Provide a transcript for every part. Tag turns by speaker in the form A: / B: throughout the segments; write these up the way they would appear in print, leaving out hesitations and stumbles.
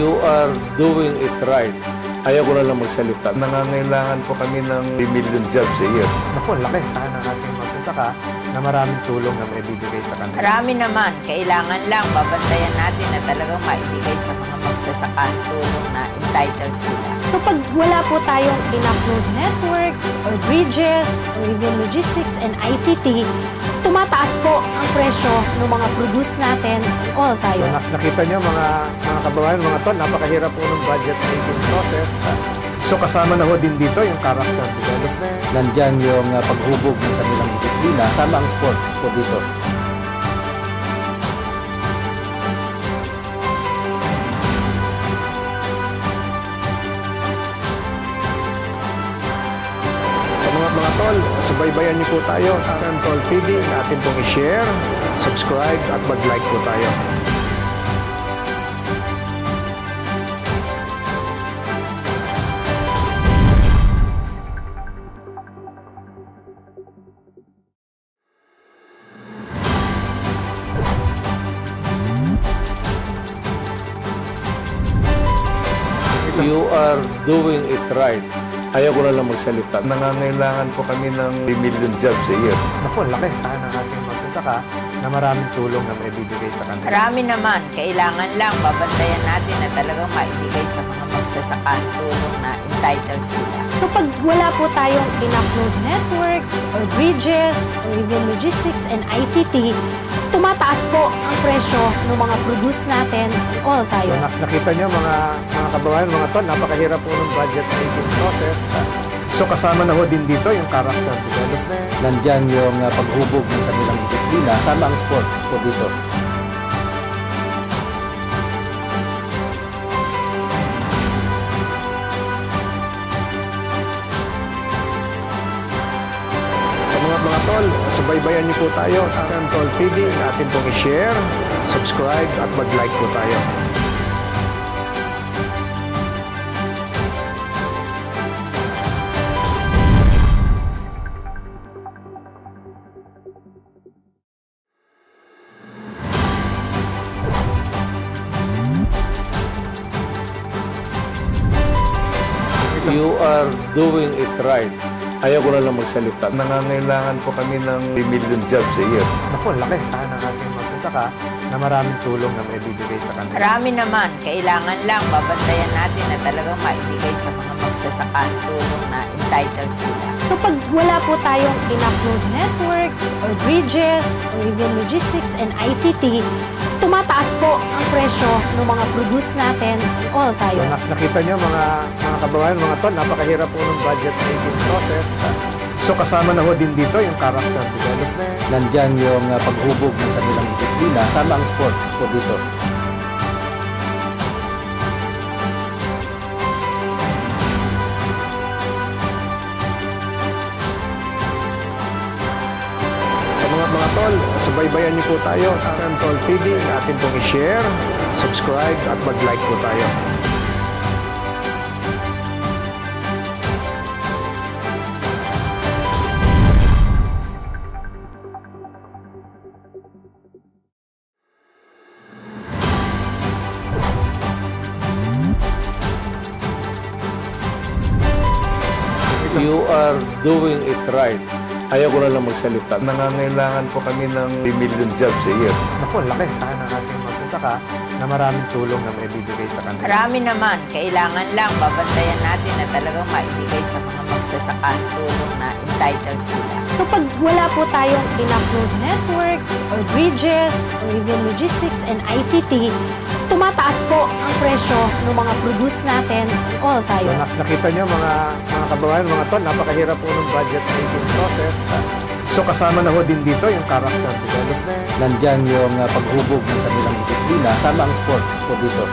A: You are doing it right. Ayaw ko na lang magsalita.
B: Nangangailangan po kami ng 3 million jobs a year.
C: Naku, laki ng ating magsasaka na maraming tulong na maibibigay sa kanila.
D: Marami naman. Kailangan lang babantayan natin na talagang maibigay sa mga magsasaka ang tulong na entitled sila.
E: So pag wala po tayong enough road networks or bridges or even logistics and ICT, tumataas po ang presyo ng mga produce natin o
C: So
E: sayo.
C: nakita nyo mga kababayan, mga tol, napakahirap po ng budget making process. So kasama na ho din dito yung character development.
A: Nandyan yung paghubog ng kanilang disiplina. Sama ang sports po dito.
C: Sa mga tol, subaybayan niyo po tayo sa Tol TV. Natin pong i-share, subscribe at mag-like po tayo.
A: You are doing it right. Ayaw ko na lang magsalita.
B: Nangangailangan po kami ng 3 million jobs a year.
C: Naku, laki ng ating magsasaka na maraming tulong na maibibigay sa kanila.
D: Marami naman. Kailangan lang babantayan natin na talagang maibigay sa mga magsasaka ang tulong na entitled sila.
E: So pag wala po tayong enough road networks or bridges or even logistics and ICT, tumataas po ang presyo ng mga produce natin o
C: So
E: sayo.
C: nakita nyo mga kababayan, mga tol, napakahirap po ng budget making process. So kasama na ho din dito yung character development.
A: Nandyan yung paghubog ng kanilang disiplina. Sama ang sports po dito.
C: Sa mga tol, subaybayan niyo po tayo sa Tol TV. Natin pong i-share, subscribe at mag-like po tayo.
A: You are doing it right. Ayaw ko na lang magsalita.
B: Nangangailangan po kami ng 3 million jobs a year.
C: Naku, laki ng ating magsasaka na maraming tulong na maibibigay sa kanila.
D: Marami naman. Kailangan lang babantayan natin na talagang maibigay sa mga magsasaka ang tulong na entitled sila.
E: So pag wala po tayong enough road networks or bridges or even logistics and ICT, tumataas po ang presyo ng mga produce natin o
C: So
E: sayo.
C: nakita nyo mga kababayan, mga tol, napakahirap po ng budget making process. So kasama na ho din dito yung character development.
A: Nandyan yung paghubog ng kanilang disiplina. Sama ang sports po dito.
C: Sa mga tol, subaybayan niyo po tayo sa Tol TV. Natin pong i-share, subscribe at mag-like po tayo.
A: You are doing it right. Ayaw ko na lang magsalita.
B: Nangangailangan po kami ng 3 million jobs a year.
C: Naku, laki ng ating magsasaka na maraming tulong na maibibigay sa kanila.
D: Marami naman. Kailangan lang babantayan natin na talagang maibigay sa mga magsasaka ang tulong na entitled sila.
E: So pag wala po tayong enough road networks or bridges or even logistics and ICT, tumataas po ang presyo ng mga produce natin o
C: So
E: sayo.
C: nakita nyo mga kababayan, mga tol, napakahirap po ng budget making process. So kasama na ho din dito yung character development.
A: Nandyan yung paghubog ng kanilang disiplina. Sama ang sports po dito.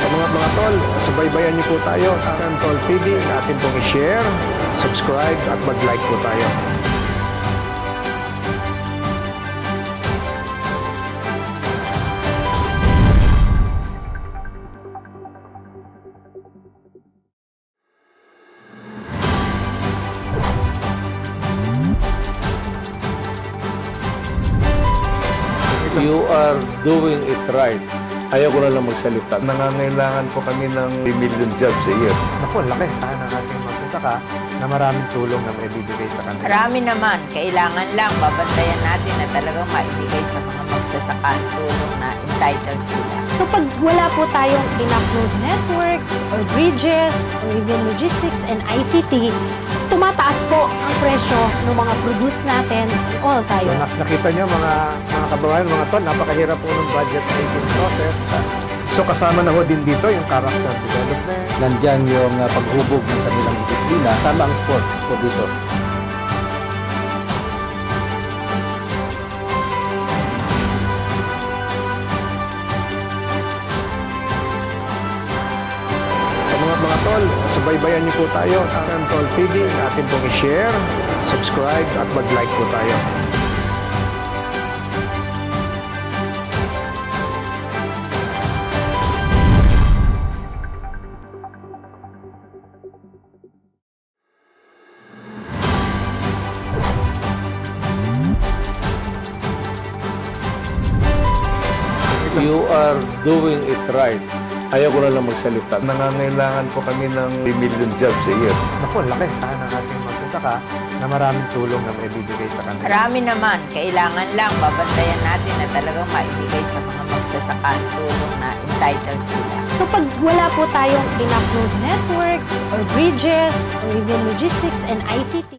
C: Sa mga tol, subaybayan niyo po tayo sa Tol TV. Natin pong i-share, subscribe at mag-like po tayo.
A: You are doing it right. Ayaw ko na lang magsalita.
B: Nangangailangan po kami ng 3 million jobs a year.
C: Naku, laki tayo ng ating magsasaka na maraming tulong na maibibigay sa kanila.
D: Marami naman, kailangan lang babantayan natin na talagang maibigay sa mga magsasaka ang tulong na entitled sila.
E: So pag wala po tayong enough road networks or bridges or even logistics and ICT, tumataas po ang presyo ng mga produce natin o
C: So
E: tayo.
C: nakita nyo mga kababayan, mga ton, napakahirap po ng budget making process. So kasama na ho din dito yung character development.
F: Nandyan yung paghubog ng kanilang disiplina, sama ang sports po dito.
C: Sa mga tol, subaybayan niyo po tayo sa Tol TV. Natin pong i-share, subscribe at mag-like po tayo.
A: You are doing it right. Ayaw ko na lang magsalita.
B: Nangangailangan po kami ng 3 million jobs a year.
C: Naku, laki tayo ng ating magsasaka na maraming tulong na maibibigay sa kanila.
D: Marami naman, kailangan lang babantayan natin na talagang maibigay sa mga magsasaka ang tulong na entitled sila.
E: So pag wala po tayong enough road networks or bridges or even logistics and ICT,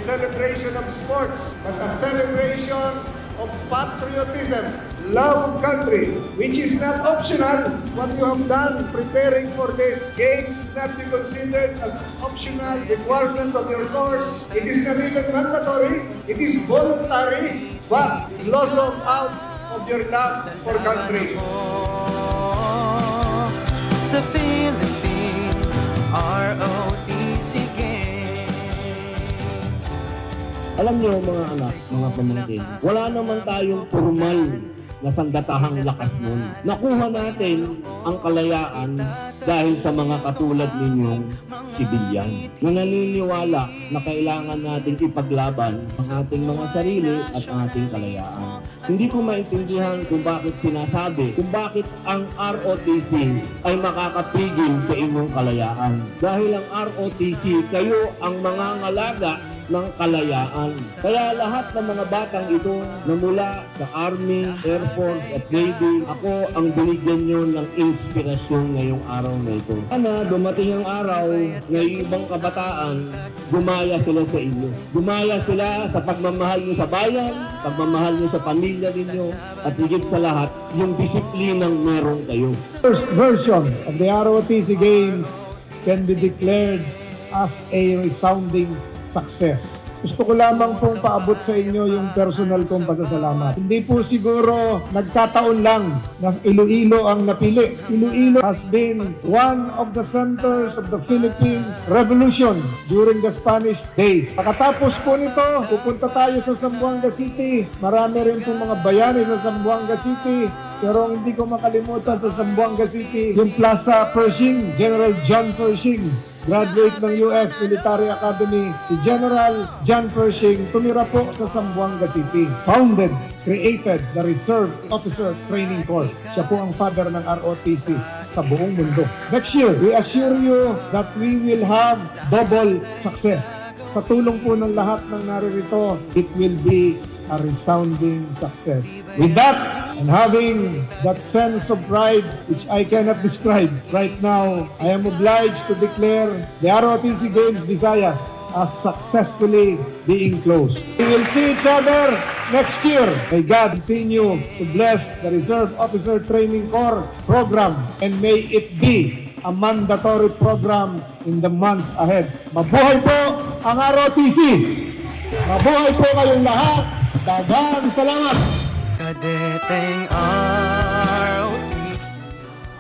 C: celebration of sports, but a celebration of patriotism, love of country, which is not optional. What you have done preparing for these games not be considered as optional requirement of your course. It is not even mandatory. It is voluntary, but blossom out of your love for country.
G: Sa Philippine ROTC Games.
H: Alam niyo mga anak, mga pamangkin, wala naman tayong formal na sanggatahang lakas nun. Nakuha natin ang kalayaan dahil sa mga katulad ninyong sibilyan na naniniwala na kailangan nating ipaglaban ang ating mga sarili at ang ating kalayaan. Hindi ko maintindihan kung bakit sinasabi, kung bakit ang ROTC ay makakapigil sa inyong kalayaan. Dahil ang ROTC, kayo ang mga ngalaga ng kalayaan. Kaya lahat ng mga batang ito na mula sa Army, Air Force at Navy, ako ang binigyan nyo ng inspirasyon ngayong araw na ito. Sana dumating ang araw na yung ibang kabataan, gumaya sila sa inyo. Gumaya sila sa pagmamahal nyo sa bayan, pagmamahal nyo sa pamilya ninyo, at higit sa lahat, yung disiplinang meron kayo.
C: First version of the ROTC Games can be declared as a resounding success. Gusto ko lamang pong paabot sa inyo yung personal kong pasasalamat. Hindi po siguro nagkataon lang na Iloilo ang napili. Iloilo has been one of the centers of the Philippine Revolution during the Spanish days. Pagkatapos po nito, pupunta tayo sa Zamboanga City. Marami rin pong mga bayani sa Zamboanga City. Pero hindi ko makalimutan sa Zamboanga City, yung Plaza Pershing, General John Pershing. Graduate ng US Military Academy, si General John Pershing, tumira po sa Zamboanga City. Founded, created the Reserve Officer Training Corps. Siya po ang father ng ROTC sa buong mundo. Next year, we assure you that we will have double success. Sa tulong po ng lahat ng naririto, it will be a resounding success. With that, and having that sense of pride which I cannot describe right now, I am obliged to declare the ROTC Games Visayas as successfully being closed. We will see each other next year. May God continue to bless the Reserve Officer Training Corps program, and may it be a mandatory program in the months ahead. Mabuhay po ang ROTC! Mabuhay po kayong lahat! Daghang salamat!
G: Kadeteng ROTC.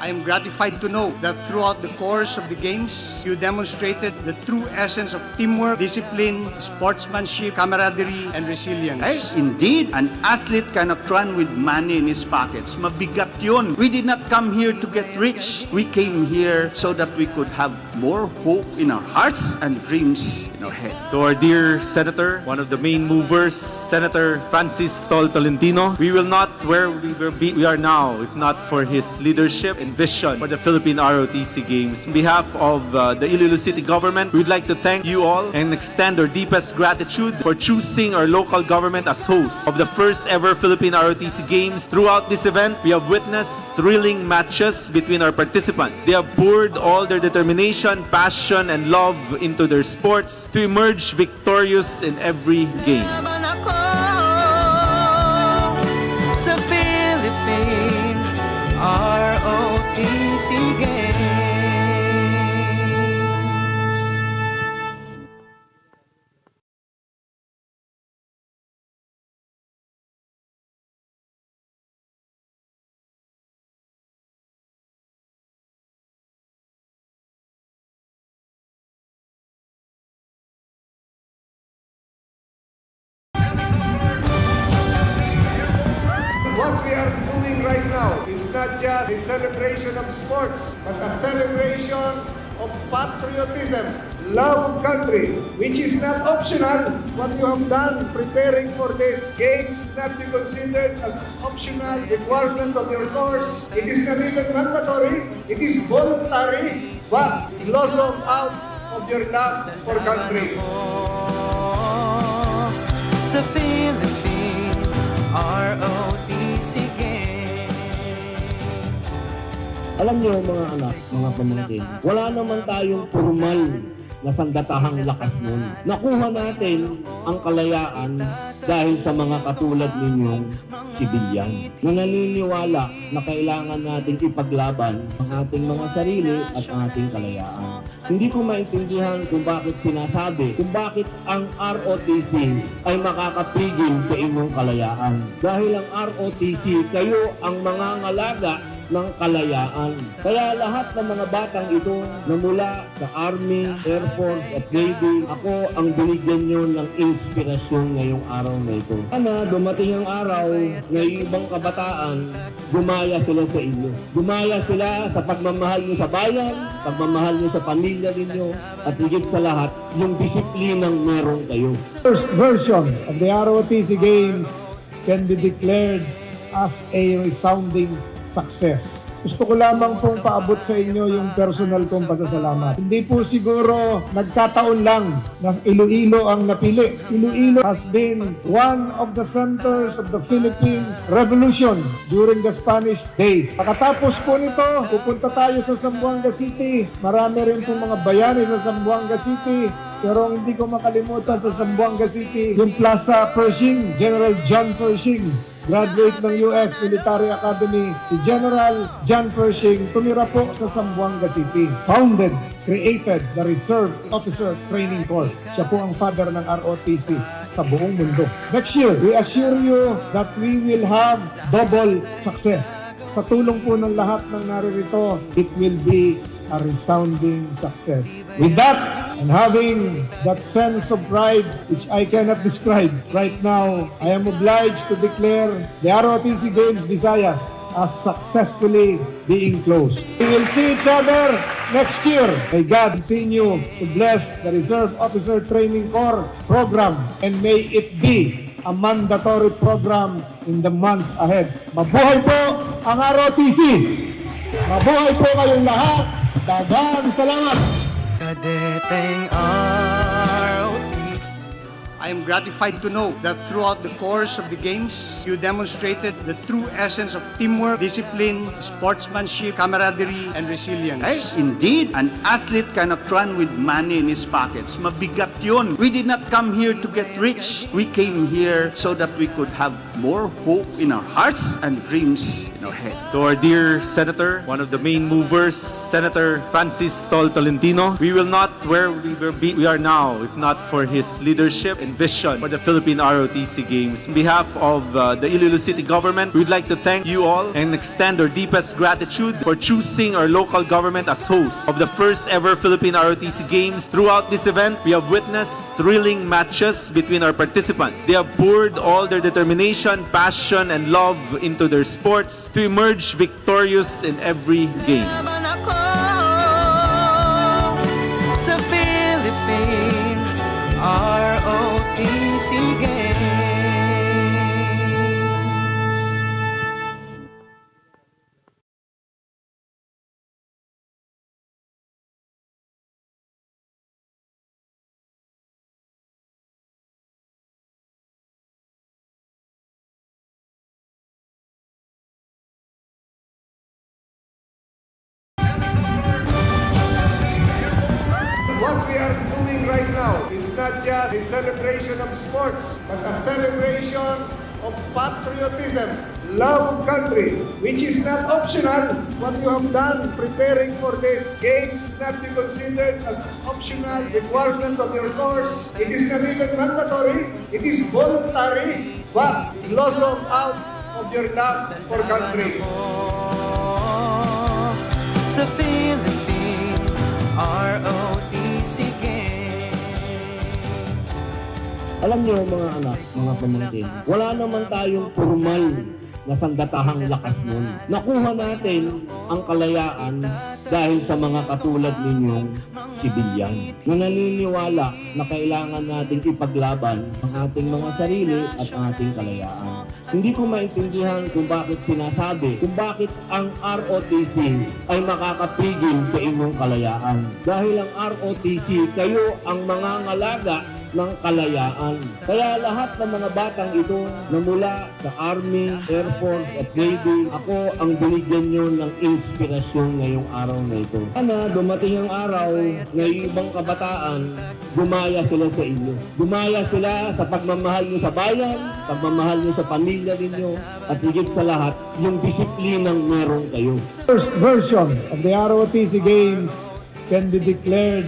I: I am gratified to know that throughout the course of the games, you demonstrated the true essence of teamwork, discipline, sportsmanship, camaraderie, and resilience.
J: Indeed, an athlete cannot run with money in his pockets. Mabigat yun. We did not come here to get rich. We came here so that we could have more hope in our hearts and dreams in our head.
K: To our dear Senator, one of the main movers, Senator Francis Tolentino, we will not where we are now if not for his leadership and vision for the Philippine ROTC Games. On behalf of the Iloilo City government, we would like to thank you all and extend our deepest gratitude for choosing our local government as host of the first ever Philippine ROTC Games. Throughout this event, we have witnessed thrilling matches between our participants. They have poured all their determination, passion, and love into their sports to emerge victorious in every game.
G: Laban ako sa Philippine ROTC Games.
C: What we are doing right now is not just a celebration of sports, but a celebration of patriotism, love of country, which is not optional. What you have done preparing for these games not be considered as optional requirement of your course. It is not even mandatory. It is voluntary, but blossom out of your love for country.
G: Sa Philippine ROTC Games.
H: Alam niyo mga anak, mga pamangkin, wala naman tayong formal na sandatahang lakas nun. Nakuha natin ang kalayaan dahil sa mga katulad ninyong sibilyan na naniniwala na kailangan nating ipaglaban ang ating mga sarili at ang ating kalayaan. Hindi ko maintindihan kung bakit sinasabi, kung bakit ang ROTC ay makakapigil sa inyong kalayaan. Dahil ang ROTC, kayo ang mangangalaga ng kalayaan. Kaya lahat ng mga batang ito na mula sa Army, Air Force at Navy, ako ang binigyan nyo ng inspirasyon ngayong araw na ito. Sana dumating ang araw na yung ibang kabataan, gumaya sila sa inyo. Gumaya sila sa pagmamahal nyo sa bayan, pagmamahal nyo sa pamilya ninyo, at higit sa lahat, yung disiplinang meron kayo.
C: First version of the ROTC Games can be declared as a resounding success. Gusto ko lamang pong paabot sa inyo yung personal kong pasasalamat. Hindi po siguro nagkataon lang na Iloilo ang napili. Iloilo has been one of the centers of the Philippine Revolution during the Spanish days. Pagkatapos po nito, pupunta tayo sa Zamboanga City. Marami rin pong mga bayani sa Zamboanga City. Pero hindi ko makalimutan sa Zamboanga City, yung Plaza Pershing, General John Pershing. Graduate ng US Military Academy, si General John Pershing, tumira po sa Zamboanga City. Founded, created the Reserve Officer Training Corps. Siya po ang father ng ROTC sa buong mundo. Next year, we assure you that we will have double success. Sa tulong po ng lahat ng naririto, it will be a resounding success. With that, and having that sense of pride which I cannot describe right now, I am obliged to declare the ROTC Games Visayas as successfully being closed. We will see each other next year. May God continue to bless the Reserve Officer Training Corps program, and may it be a mandatory program in the months ahead. Mabuhay po ang ROTC! Mabuhay po kayong lahat! Daghang salamat!
G: Kadeteng ROTC.
I: I am gratified to know that throughout the course of the games, you demonstrated the true essence of teamwork, discipline, sportsmanship, camaraderie, and resilience.
J: Ay, indeed, an athlete cannot run with money in his pockets. Mabigat yun. We did not come here to get rich. We came here so that we could have more hope in our hearts and dreams in our head.
K: To our dear Senator, one of the main movers, Senator Tolentino, we will not where we are now if not for his leadership and vision for the Philippine ROTC Games. On behalf of the Iloilo City government, we'd like to thank you all and extend our deepest gratitude for choosing our local government as host of the first ever Philippine ROTC Games. Throughout this event, we have witnessed thrilling matches between our participants. They have poured all their determination, passion, and love into their sports to emerge victorious in every game.
G: Laban ako sa Philippine ROTC Games.
C: What we are doing right now is not just a celebration of sports, but a celebration of patriotism, love of country, which is not optional. What you have done preparing for this games should not be considered as optional requirement of your course. It is not even mandatory. It is voluntary, but blossom out of your love for country.
G: Sa Philippine ROTC Games.
H: Alam niyo mga anak, mga pamangkin, wala naman tayong formal na sandatahang lakas nun. Nakuha natin ang kalayaan dahil sa mga katulad ninyong sibilyan na naniniwala na kailangan nating ipaglaban ang ating mga sarili at ang ating kalayaan. Hindi ko maintindihan kung bakit sinasabi, kung bakit ang ROTC ay makakapigil sa inyong kalayaan. Dahil ang ROTC, kayo ang mangangalaga ng kalayaan. Kaya lahat ng mga batang ito na mula sa Army, Air Force at Navy, ako ang binigyan nyo ng inspirasyon ngayong araw na ito. Sana dumating ang araw na yung ibang kabataan, gumaya sila sa inyo. Gumaya sila sa pagmamahal nyo sa bayan, pagmamahal nyo sa pamilya ninyo, at higit sa lahat, yung disiplinang meron kayo.
C: First version of the ROTC Games can be declared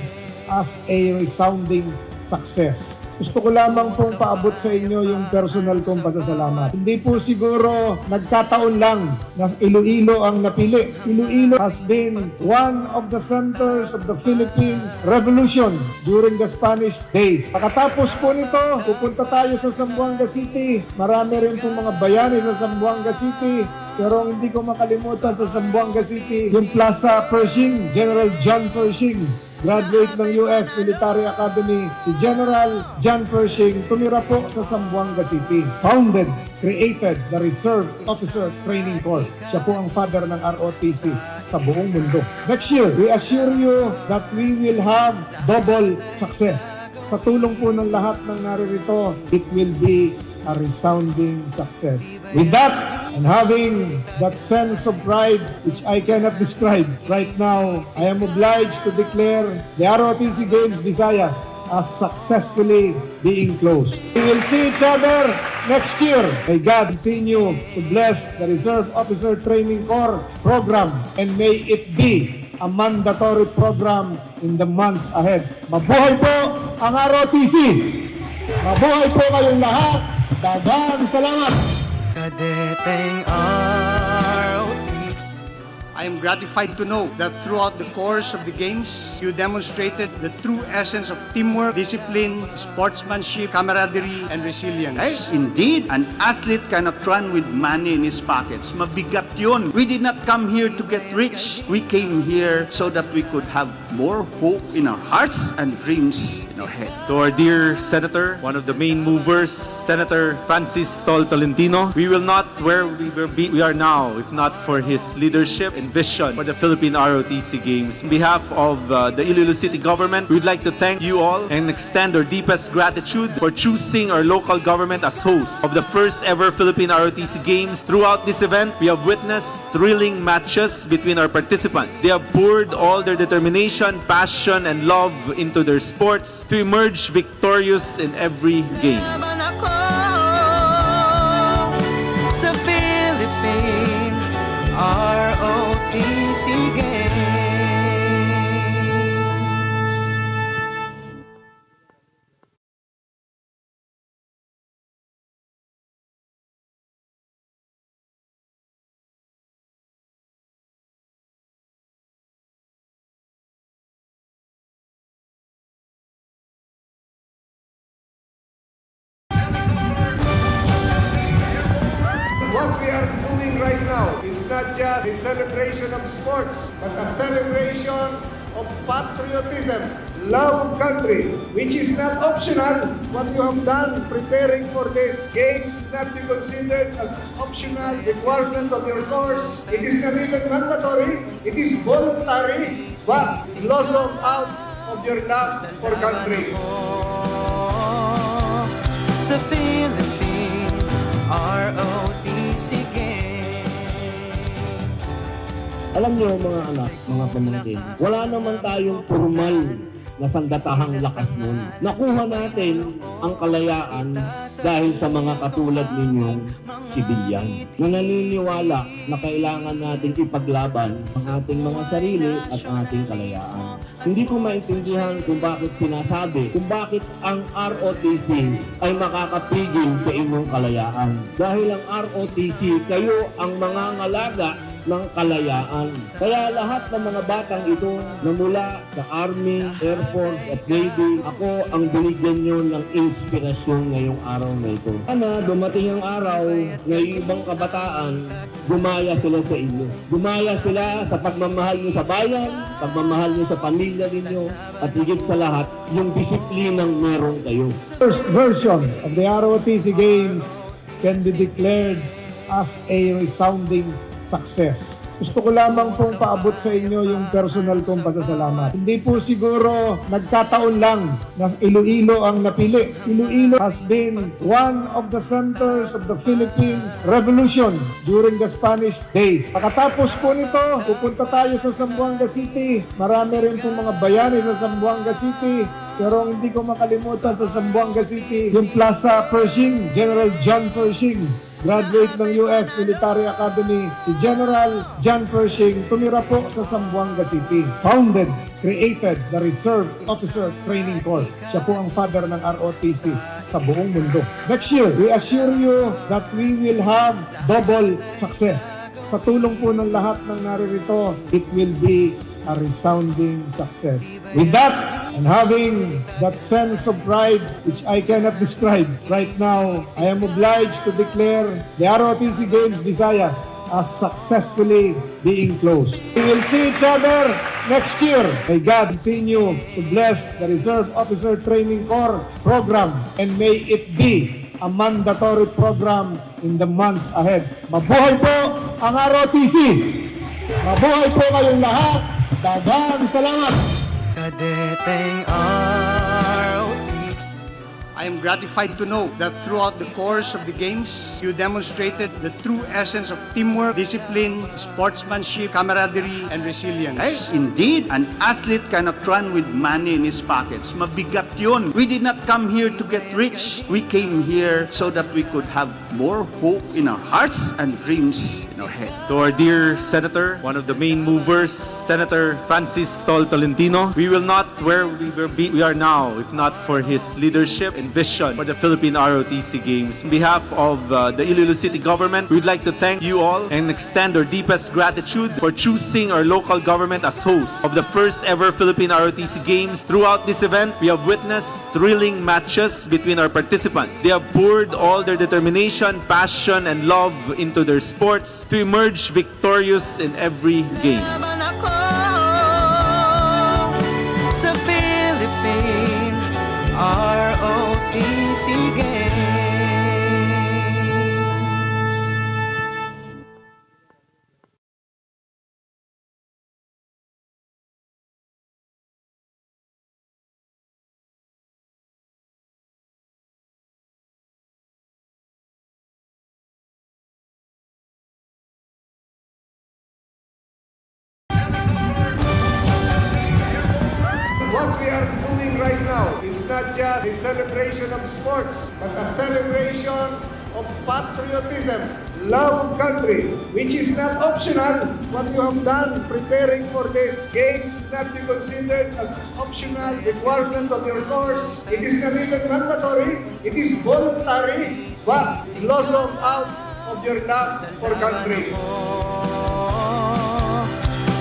C: as a resounding success. Gusto ko lamang pong paabot sa inyo yung personal kong pasasalamat. Hindi po siguro nagkataon lang na Iloilo ang napili. Iloilo has been one of the centers of the Philippine Revolution during the Spanish days. Pagkatapos po nito, pupunta tayo sa Zamboanga City. Marami rin pong mga bayani sa Zamboanga City. Pero ang hindi ko makalimutan sa Zamboanga City, yung Plaza Pershing, General John Pershing. Graduate ng US Military Academy, si General John Pershing, tumira po sa Zamboanga City. Founded, created the Reserve Officer Training Corps. Siya po ang father ng ROTC sa buong mundo. Next year, we assure you that we will have double success. Sa tulong po ng lahat ng naririto, it will be a resounding success. With that, and having that sense of pride which I cannot describe right now, I am obliged to declare the ROTC Games Visayas as successfully being closed. We will see each other next year. May God continue to bless the Reserve Officer Training Corps program, and may it be a mandatory program in the months ahead. Mabuhay po ang ROTC! Mabuhay po kayong lahat! Daghang salamat!
G: Kadeteng ROTC.
I: I am gratified to know that throughout the course of the games, you demonstrated the true essence of teamwork, discipline, sportsmanship, camaraderie, and resilience.
J: Ay, indeed, an athlete cannot run with money in his pockets. Mabigat yun. We did not come here to get rich. We came here so that we could have more hope in our hearts and dreams in our head.
K: To our dear Senator, one of the main movers, Senator Tolentino, we will not where we are now if not for his leadership and vision for the Philippine ROTC Games. On behalf of the Iloilo City Government, we would like to thank you all and extend our deepest gratitude for choosing our local government as host of the first ever Philippine ROTC Games. Throughout this event, we have witnessed thrilling matches between our participants. They have poured all their determination, passion, and love into their sports to emerge victorious in every game.
G: Laban ako sa Philippine ROTC Games.
C: What we are doing right now is not just a celebration of sports, but a celebration of patriotism, love of country, which is not optional. What you have done preparing for this games should not be considered as optional requirement of your course. It is not even mandatory, it is voluntary, but blossom out of your love for country.
G: Sa Philippine ROTC Games.
H: Alam niyo mga anak, mga pamangkin, wala naman tayong formal na sandatahang lakas nun. Nakuha natin ang kalayaan dahil sa mga katulad ninyong sibilyan na naniniwala na kailangan nating ipaglaban ang ating mga sarili at ang ating kalayaan. Hindi ko maintindihan kung bakit sinasabi, kung bakit ang ROTC ay makakapigil sa inyong kalayaan. Dahil ang ROTC, kayo ang mga ngalaga ng kalayaan. Kaya lahat ng mga batang ito na mula sa Army, Air Force at Navy, ako ang binigyan nyo ng inspirasyon ngayong araw na ito. Sana dumating ang araw na yung ibang kabataan, gumaya sila sa inyo. Gumaya sila sa pagmamahal nyo sa bayan, pagmamahal nyo sa pamilya ninyo, at higit sa lahat, yung disiplinang meron kayo.
C: First version of the ROTC Games can be declared as a resounding success. Gusto ko lamang pong paabot sa inyo yung personal kong pasasalamat. Hindi po siguro nagkataon lang na Iloilo ang napili. Iloilo has been one of the centers of the Philippine Revolution during the Spanish days. Pagkatapos po nito, pupunta tayo sa Zamboanga City. Marami rin pong mga bayani sa Zamboanga City. Pero ang hindi ko makalimutan sa Zamboanga City, yung Plaza Pershing, General John Pershing. Graduate ng US Military Academy, si General John Pershing, tumira po sa Zamboanga City. Founded, created the Reserve Officer Training Corps. Siya po ang father ng ROTC sa buong mundo. Next year, we assure you that we will have double success. Sa tulong po ng lahat ng naririto, it will be a resounding success. With that, and having that sense of pride which I cannot describe right now, I am obliged to declare the ROTC Games Visayas as successfully being closed. We will see each other next year. May God continue to bless the Reserve Officer Training Corps program, and may it be a mandatory program in the months ahead. Mabuhay po ang ROTC! Mabuhay po kayong lahat! Daghang salamat!
G: Kadeteng ROTC.
I: I am gratified to know that throughout the course of the games, you demonstrated the true essence of teamwork, discipline, sportsmanship, camaraderie, and resilience.
J: Ay, indeed, an athlete cannot run with money in his pockets. Mabigat yun. We did not come here to get rich. We came here so that we could have more hope in our hearts and dreams in our head.
K: To our dear Senator, one of the main movers, Senator Tolentino, we will not where we are now if not for his leadership and vision for the Philippine ROTC Games. On behalf of the Iloilo City Government, we would like to thank you all and extend our deepest gratitude for choosing our local government as host of the first ever Philippine ROTC Games. Throughout this event, we have witnessed thrilling matches between our participants. They have poured all their determination, passion, and love into their sports to emerge victorious in every game.
G: Laban ako sa Philippine ROTC Games.
C: What we are doing right now is not just a celebration of sports, but a celebration of patriotism, love of country, which is not optional. What you have done preparing for this games should not be considered as optional requirement of your course. It is not even mandatory. It is voluntary, but blossom out of your love for country.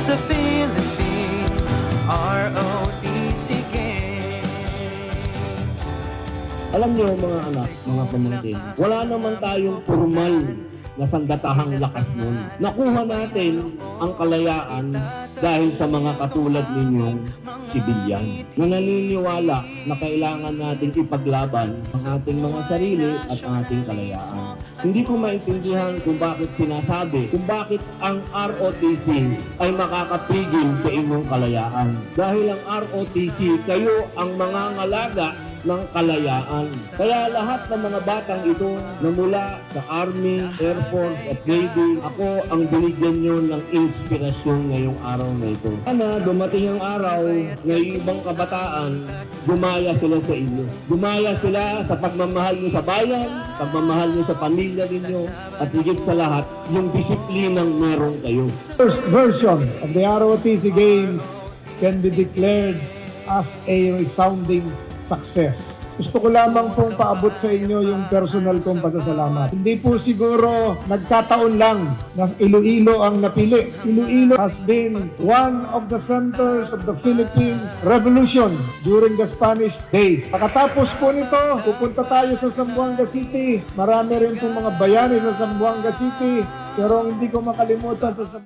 G: Sa Philippine ROTC Games.
H: Alam niyo mga anak, mga pamangkin, wala naman tayong formal na sandatahang lakas nun. Nakuha natin ang kalayaan dahil sa mga katulad ninyong sibilyan na naniniwala na kailangan nating ipaglaban ang ating mga sarili at ang ating kalayaan. Hindi ko maintindihan kung bakit sinasabi, kung bakit ang ROTC ay makakapigil sa inyong kalayaan. Dahil ang ROTC, kayo ang mga ngalaga ng kalayaan. Kaya lahat ng mga batang ito na mula sa Army, Air Force at Navy, ako ang binigyan nyo ng inspirasyon ngayong araw na ito. Sana dumating ang araw na yung ibang kabataan, gumaya sila sa inyo. Gumaya sila sa pagmamahal nyo sa bayan, pagmamahal nyo sa pamilya ninyo, at higit sa lahat, yung disiplinang meron kayo.
C: First version of the ROTC Games can be declared as a resounding success. Gusto ko lamang pong paabot sa inyo yung personal kong pasasalamat. Hindi po siguro nagkataon lang na Iloilo ang napili. Iloilo has been one of the centers of the Philippine Revolution during the Spanish days. Pagkatapos po nito, pupunta tayo sa Zamboanga City. Marami rin pong mga bayani sa Zamboanga City. Pero ang hindi ko makalimutan sa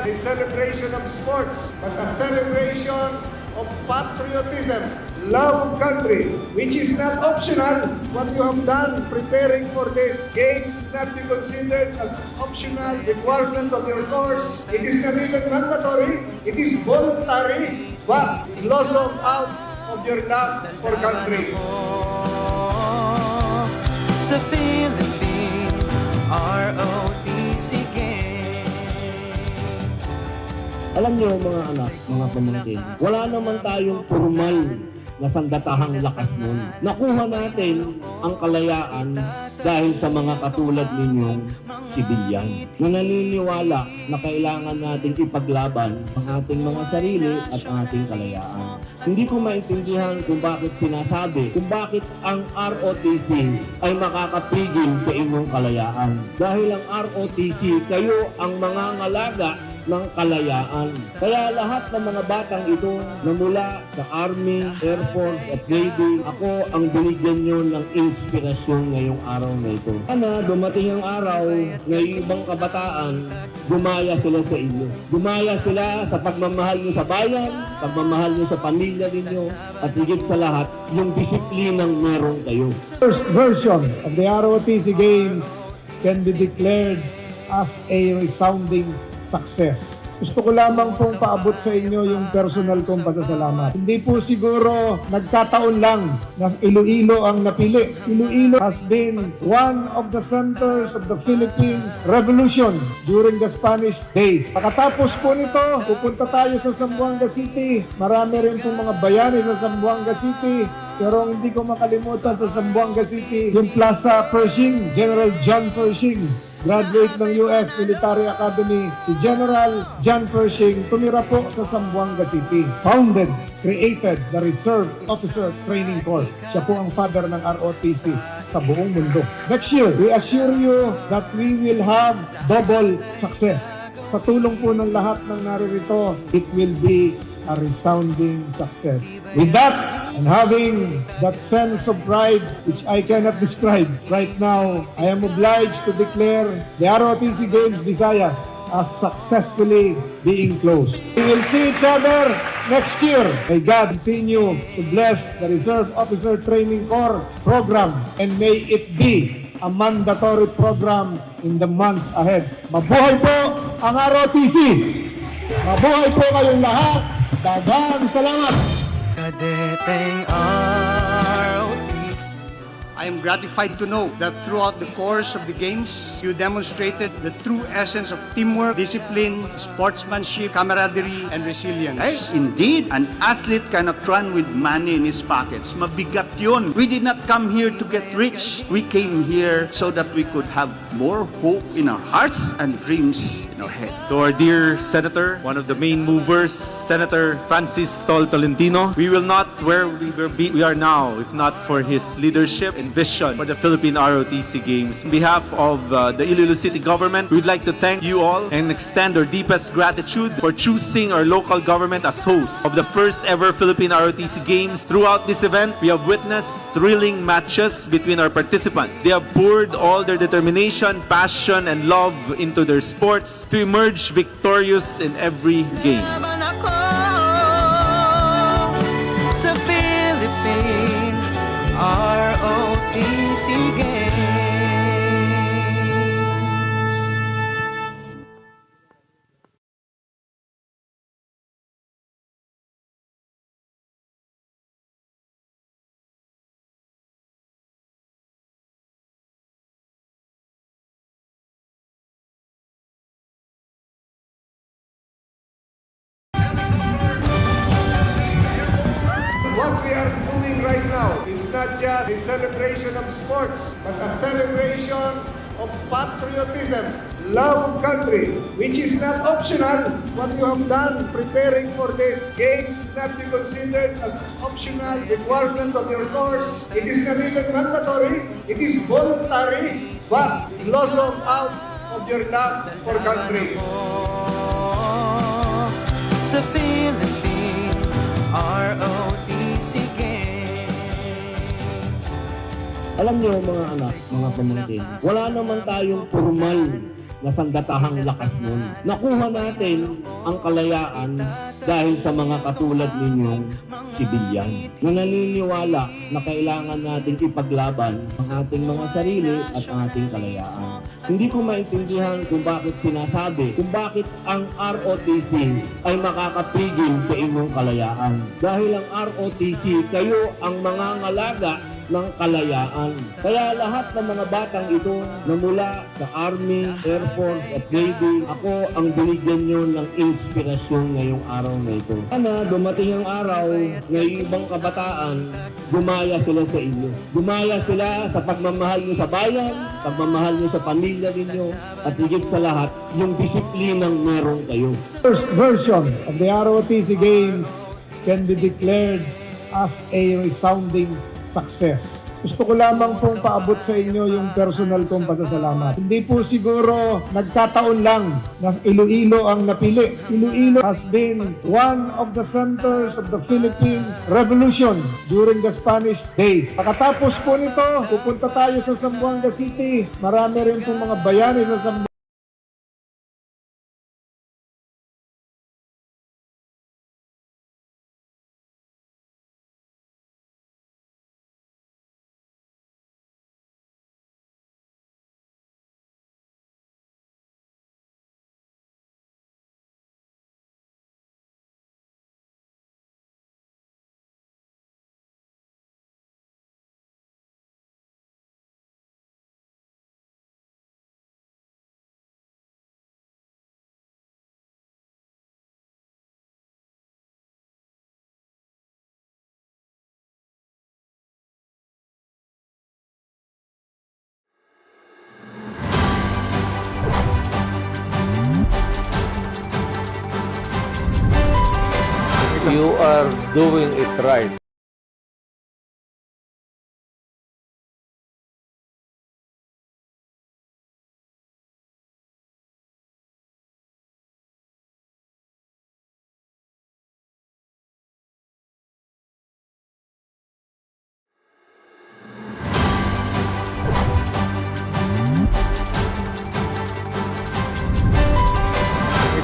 C: a celebration of sports, but a celebration of patriotism, love of country, which is not optional. What you have done preparing for this games should not be considered as an optional requirement of your course. It is not even mandatory, it is voluntary, but blossom out of your love for country.
G: Sa Philippine ROTC Games.
H: Alam niyo mga anak, mga pamangkin, wala naman tayong formal na sandatahang lakas nun. Nakuha natin ang kalayaan dahil sa mga katulad ninyong sibilyan na naniniwala na kailangan nating ipaglaban ang ating mga sarili at ang ating kalayaan. Hindi ko maintindihan kung bakit sinasabi, kung bakit ang ROTC ay makakapigil sa inyong kalayaan. Dahil ang ROTC, kayo ang mga ngalaga ng kalayaan. Kaya lahat ng mga batang ito na mula sa Army, Air Force at Navy, ako ang binigyan nyo ng inspirasyon ngayong araw na ito. Sana dumating ang araw na yung ibang kabataan, gumaya sila sa inyo. Gumaya sila sa pagmamahal nyo sa bayan, pagmamahal nyo sa pamilya ninyo, at higit sa lahat, yung disiplinang meron kayo.
C: First version of the ROTC Games can be declared as a resounding success. Gusto ko lamang pong paabot sa inyo yung personal kong pasasalamat. Hindi po siguro nagkataon lang na Iloilo ang napili. Iloilo has been one of the centers of the Philippine Revolution during the Spanish days. Pagkatapos po nito, pupunta tayo sa Zamboanga City. Marami rin pong mga bayani sa Zamboanga City. Pero hindi ko makalimutan sa Zamboanga City, yung Plaza Pershing, General John Pershing, graduate ng US Military Academy, si General John Pershing, tumira po sa Zamboanga City. Founded, created the Reserve Officer Training Corps. Siya po ang father ng ROTC sa buong mundo. Next year, we assure you that we will have double success. Sa tulong po ng lahat ng naririto, it will be a resounding success. With that, and having that sense of pride which I cannot describe right now, I am obliged to declare the ROTC Games Visayas as successfully being closed. We will see each other next year. May God continue to bless the Reserve Officer Training Corps program, and may it be a mandatory program in the months ahead. Mabuhay po ang ROTC! Mabuhay po kayong lahat! Daghang salamat!
G: Kadeteng ROTC.
I: I am gratified to know that throughout the course of the games, you demonstrated the true essence of teamwork, discipline, sportsmanship, camaraderie, and resilience.
J: Indeed, an athlete cannot run with money in his pockets. Mabigat yun. We did not come here to get rich. We came here so that we could have more hope in our hearts and dreams in our head.
K: To our dear Senator, one of the main movers, Senator Tolentino, we will not where we are now if not for his leadership and vision for the Philippine ROTC Games. On behalf of the Iloilo City government, we would like to thank you all and extend our deepest gratitude for choosing our local government as host of the first ever Philippine ROTC Games. Throughout this event, we have witnessed thrilling matches between our participants. They have poured all their determination, passion, and love into their sports to emerge victorious in every game.
G: Laban ako sa Philippine ROTC Games.
C: What we are doing right now is not just a celebration of sports, but a celebration of patriotism, love of country, which is not optional. What you have done preparing for this games should not be considered as an optional requirement of your course. It is not even mandatory, it is voluntary, but blossom out of your love for country.
G: Sa Philippine ROTC Games.
H: Alam niyo mga anak, mga pamangkin, wala naman tayong formal na sandatahang lakas nun. Nakuha natin ang kalayaan dahil sa mga katulad ninyong sibilyan na naniniwala na kailangan nating ipaglaban ang ating mga sarili at ang ating kalayaan. Hindi ko maintindihan kung bakit sinasabi, kung bakit ang ROTC ay makakapigil sa inyong kalayaan. Dahil ang ROTC, kayo ang mga ngalaga ng kalayaan. Kaya lahat ng mga batang ito na mula sa Army, Air Force at Navy, ako ang binigyan nyo ng inspirasyon ngayong araw na ito. Sana dumating ang araw na yung ibang kabataan, gumaya sila sa inyo. Gumaya sila sa pagmamahal nyo sa bayan, pagmamahal nyo sa pamilya ninyo, at higit sa lahat, yung disiplinang meron kayo.
C: First version of the ROTC Games can be declared as a resounding success. Gusto ko lamang pong paabot sa inyo yung personal kong pasasalamat. Hindi po siguro nagkataon lang na Iloilo ang napili. Iloilo has been one of the centers of the Philippine Revolution during the Spanish days. Pagkatapos po nito, pupunta tayo sa Zamboanga City. Marami rin pong mga bayani sa Zamboanga.
A: You are doing it right.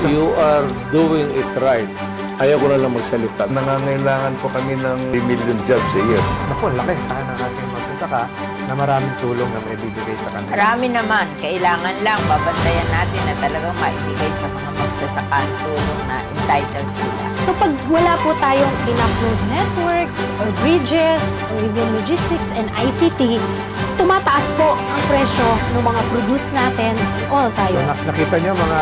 A: You are doing it right. Ayaw ko na lang magsalita.
B: Nangangailangan po kami ng 3 million jobs a year.
F: Naku, laki tayo ng ating magsasaka na maraming tulong na maibibigay sa kanila.
D: Marami naman, kailangan lang babantayan natin na talagang maibigay sa mga magsasaka ang tulong na entitled sila.
E: So pag wala po tayong enough road networks or bridges or even logistics and ICT, tumataas po ang presyo ng mga produce natin. O, sayo.
F: So nakita nyo mga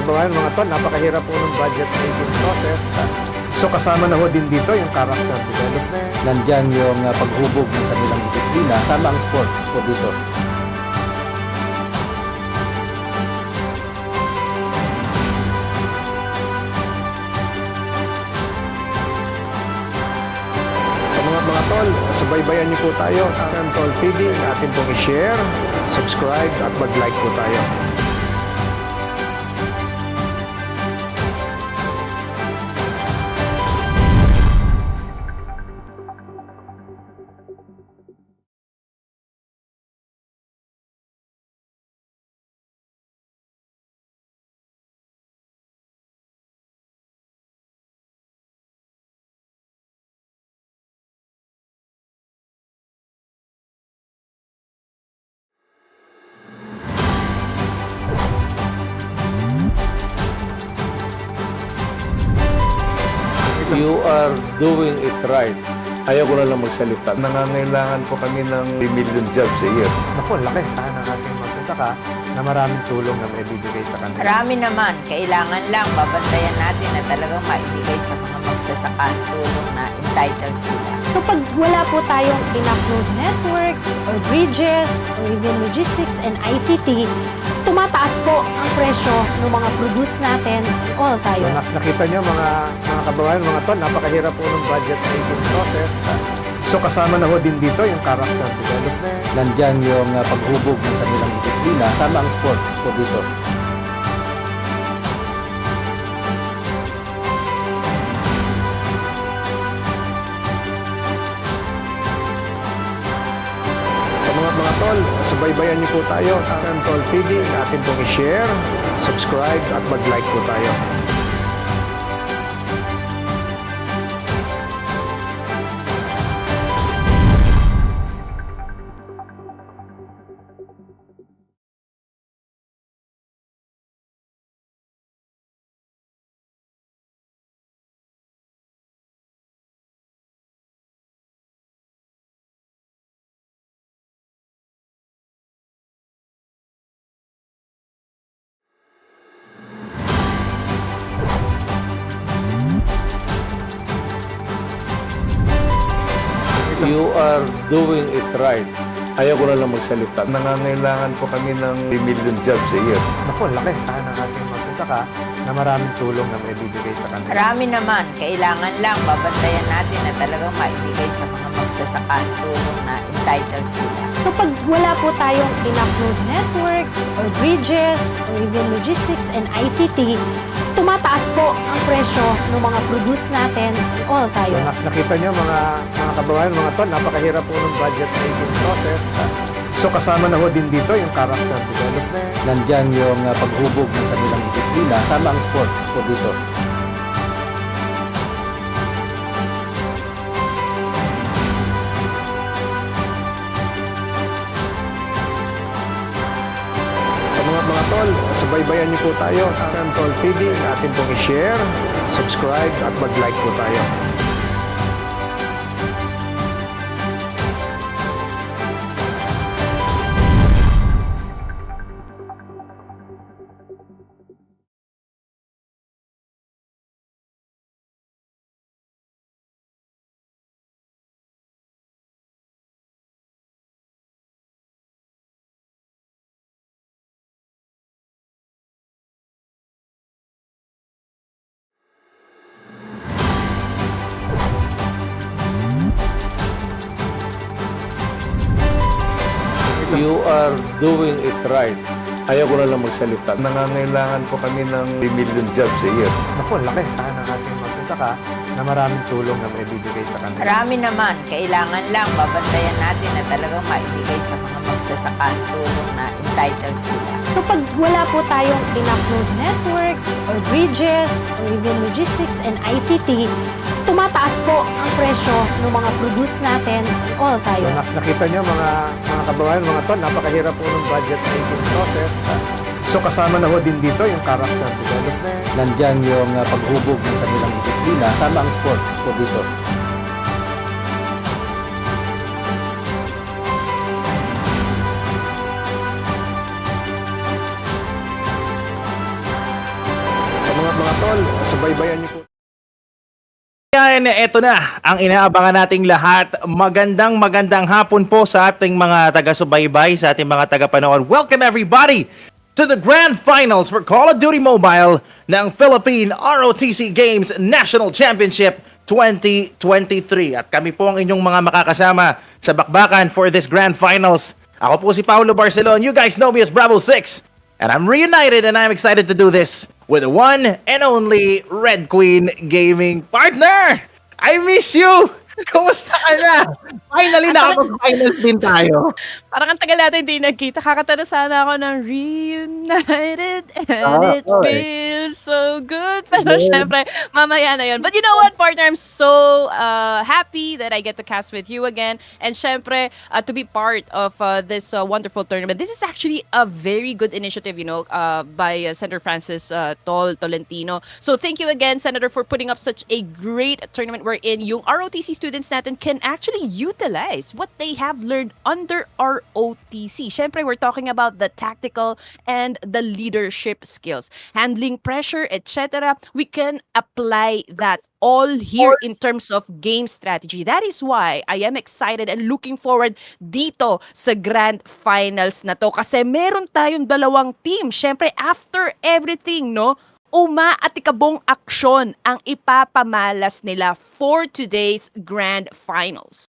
F: kababayan, mga tol, napakahirap po ng budget making process. So kasama na ho din dito yung character development. Nandyan yung paghubog ng kanilang disiplina. Kasama ang sports po dito. Mga tol, subaybayan niyo po tayo sa Tol TV, atin pong i-share, subscribe at mag-like po tayo.
A: You are doing it right. Ayaw ko na lang magsalita.
B: Nangangailangan po kami ng 3 million jobs a year.
F: Naku, laki tayo ng ating magsasaka na maraming tulong na maibibigay sa kanila.
D: Marami naman, kailangan lang babantayan natin na talagang maibigay sa mga magsasaka ang tulong na entitled sila.
E: So pag wala po tayong enough road networks or bridges or even logistics and ICT, tumataas po ang presyo ng mga produce natin. O, sayo.
F: So nakita nyo mga kababayan, mga tol, napakahirap po ng budget making process. So kasama na ho din dito yung character development. Nandyan yung paghubog ng kanilang disiplina. Kasama ang sports po dito. Sa mga tol, subaybayan niyo po tayo sa Santol TV. Natin pong i-share, subscribe at mag-like po tayo.
A: You are doing it right. Ayaw ko na lang magsalita.
B: Nangangailangan po kami ng 3 million jobs a year.
F: Naku, laki tayo ng ating magsasaka na maraming tulong na may bibigay sa kanila.
D: Marami naman, kailangan lang babantayan natin na talagang maibigay sa mga magsasaka ang tulong na entitled sila.
E: So pag wala po tayong enough road networks or bridges or even logistics and ICT, tumataas po ang presyo ng mga produce natin. O,
F: So
E: sayo.
F: nakita niyo mga kababayan, mga tol, napakahirap po ng budget making process. So kasama na ho din dito yung character development.
A: Nandyan yung paghubog ng kanilang disiplina. Sama ang sports po dito.
F: Sa mga tol, subaybayan niyo po tayo sa Santol TV. Natin pong i-share, subscribe at mag-like po tayo.
A: You are doing it right. Ayaw ko na lang magsalita.
B: Nangangailangan po kami ng 3 million jobs a year.
F: Naku, laki tayo ng ating magsasaka na maraming tulong na may bibigay sa kanila.
D: Marami naman, kailangan lang babantayan natin na talagang maibigay sa mga magsasaka ang tulong na entitled sila.
E: So pag wala po tayong enough road networks or bridges or even logistics and ICT, tumataas po ang presyo ng mga produce natin. O,
F: So
E: sayo.
F: nakita niyo mga kababayan, mga tol, napakahirap po ng budget making process. So kasama na ho din dito yung character development.
A: Nandyan yung paghubog ng kanilang disiplina. Sama ang sports po dito.
F: Sa mga tol, subaybayan niyo po.
L: Yan, eto na ang inaabangan nating lahat. Magandang hapon po sa ating mga taga-subaybay, sa ating mga taga-panood. Welcome everybody to the Grand Finals for Call of Duty Mobile ng Philippine ROTC Games National Championship 2023. At kami po ang inyong mga makakasama sa bakbakan for this Grand Finals. Ako po si Paulo Barcelon. You guys know me as Bravo 6. And I'm reunited and I'm excited to do this with the one and only Red Queen Gaming partner. I miss you! Kumusta ka na? Finally, nakapag-finals din tayo.
M: Parang ang tagal natin hindi nagkita. Kakatano sana ako ng reunited and it feels so good. Pero syempre, mamaya na yun. But you know what, partner? I'm so happy that I get to cast with you again. And syempre, to be part of this wonderful tournament. This is actually a very good initiative, you know, by Senator Francis Tolentino. So thank you again, Senator, for putting up such a great tournament wherein yung ROTC students natin can actually utilize what they have learned under ROTC. Syempre, we're talking about the tactical and the leadership skills. Handling pressure, etc. We can apply that all here in terms of game strategy. That is why I am excited and looking forward dito sa Grand Finals na to. Kasi meron tayong dalawang team. Syempre, after everything, no? Umaatikabong aksyon ang ipapamalas nila for today's Grand Finals.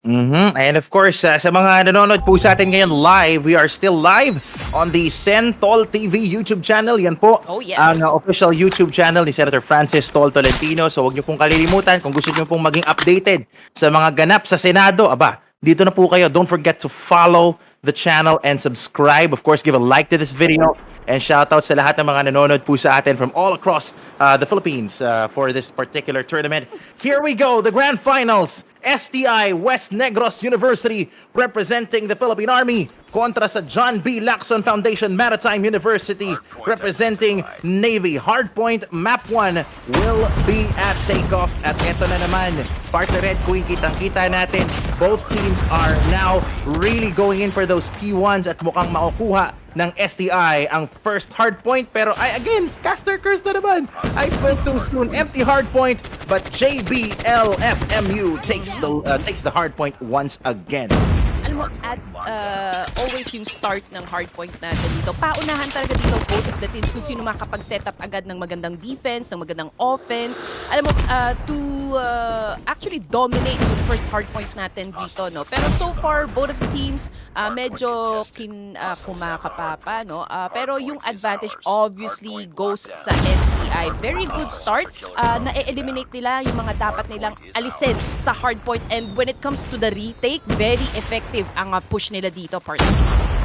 L: And of course, sa mga nanonood po sa atin ngayon live, we are still live on the Sentol TV YouTube channel. Yan po
M: Oh, yes.
L: ang official YouTube channel ni Senator Francis Tolentino. So huwag niyo pong kalilimutan kung gusto niyo pong maging updated sa mga ganap sa Senado. Aba, dito na po kayo. Don't forget to follow the channel and subscribe. Of course, give a like to this video. And shoutout sa lahat ng mga nanonood po sa atin from all across the Philippines for this particular tournament. Here we go, the grand finals. STI West Negros University representing the Philippine Army kontra sa John B. Lacson Foundation Maritime University representing Navy. Hardpoint Map 1 will be at takeoff. At eto na naman, partner Red, kung kitang-kita natin, both teams are now really going in for those P1s at mukhang makukuha ng STI ang first hardpoint. Pero again, caster curse na naman. I spoke too soon. Empty hardpoint, but JBLFMU takes the hardpoint once again.
M: Alam mo, at always yung start ng hardpoint natin dito, paunahan talaga dito both of the teams kung sino makapag-set up agad ng magandang defense, ng magandang offense. Alam mo, to actually dominate yung first hardpoint natin dito, no? Pero so far, both of the teams medyo kumakapapa, no? Pero yung advantage obviously goes sa STI. Very good start. Na-eliminate nila yung mga dapat nilang alisin sa hardpoint, and when it comes to the retake, very effective ang push nila dito, partner.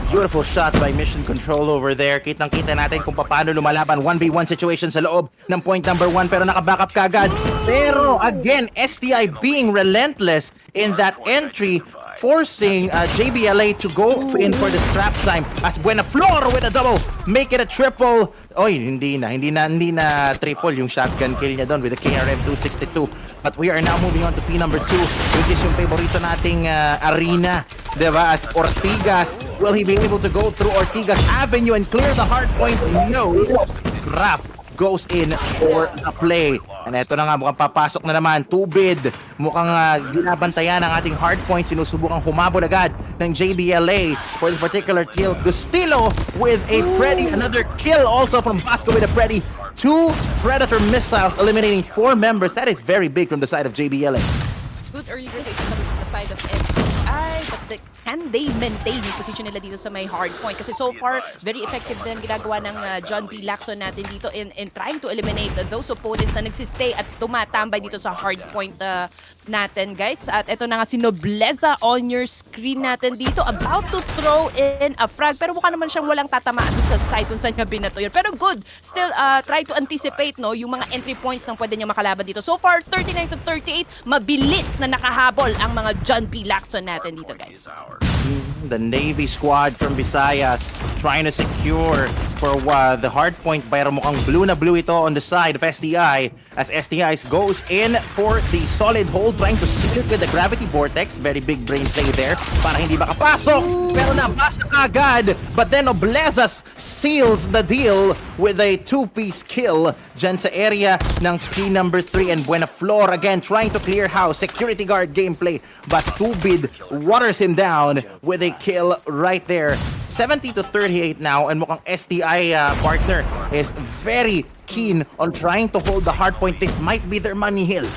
L: Beautiful shot by Mission Control over there. Kitang-kita natin kung paano lumalaban 1v1 situation sa loob ng point number 1, pero naka-backup kagad. Pero again, STI being relentless in that entry, forcing JBLA to go in for the scrap time as Buenaflor with a double, make it a triple. Oy, hindi na triple yung shotgun kill niya doon with the KRM 262. But we are now moving on to P number 2, which is yung favorito nating arena, diba? As Ortigas, will he be able to go through Ortigas Avenue and clear the hard point? No. Rap goes in for the play. And eto na nga, mukhang papasok na naman. Tubid. Mukhang binabantayan ang ating hardpoint. Sinusubukang humabol agad ng JBLA for this particular kill. Gustilo with a Freddy. Another kill also from Vasco with a Freddy. 2 Predator missiles eliminating 4 members. That is very big from the side of JBLA.
M: Good early rotation from the side of STI, but can they maintain yung position nila dito sa may hard point? Kasi so far, very effective din ginagawa ng John B. Lacson natin dito in trying to eliminate those opponents na nagsistay at tumatambay dito sa hard point natin, guys. At ito na nga si Nobleza on your screen natin dito, about to throw in a frag, pero mukha naman siyang walang tatamaan dun sa side kung saan niya binato yun. Pero good, still try to anticipate, no, yung mga entry points ng pwede niya makalaban dito. So far, 39-38, mabilis na nakahabol ang mga John B. Lacson natin dito, guys.
L: The Navy squad from Visayas trying to secure for the hard point, pero mukhang blue na blue ito on the side of STI as STI goes in for the solid hold, trying to seal it with the gravity vortex. Very big brain play there para hindi makapasok, pero nabasa agad. But then Oblezas seals the deal with a 2-piece kill dyan sa area ng P number 3, and Buenaflor again trying to clear house. Security guard gameplay, but Tubid waters him down with a kill right there. 70-38 now, and mukhang STI partner is very keen on trying to hold the hard point. This might be their money hill.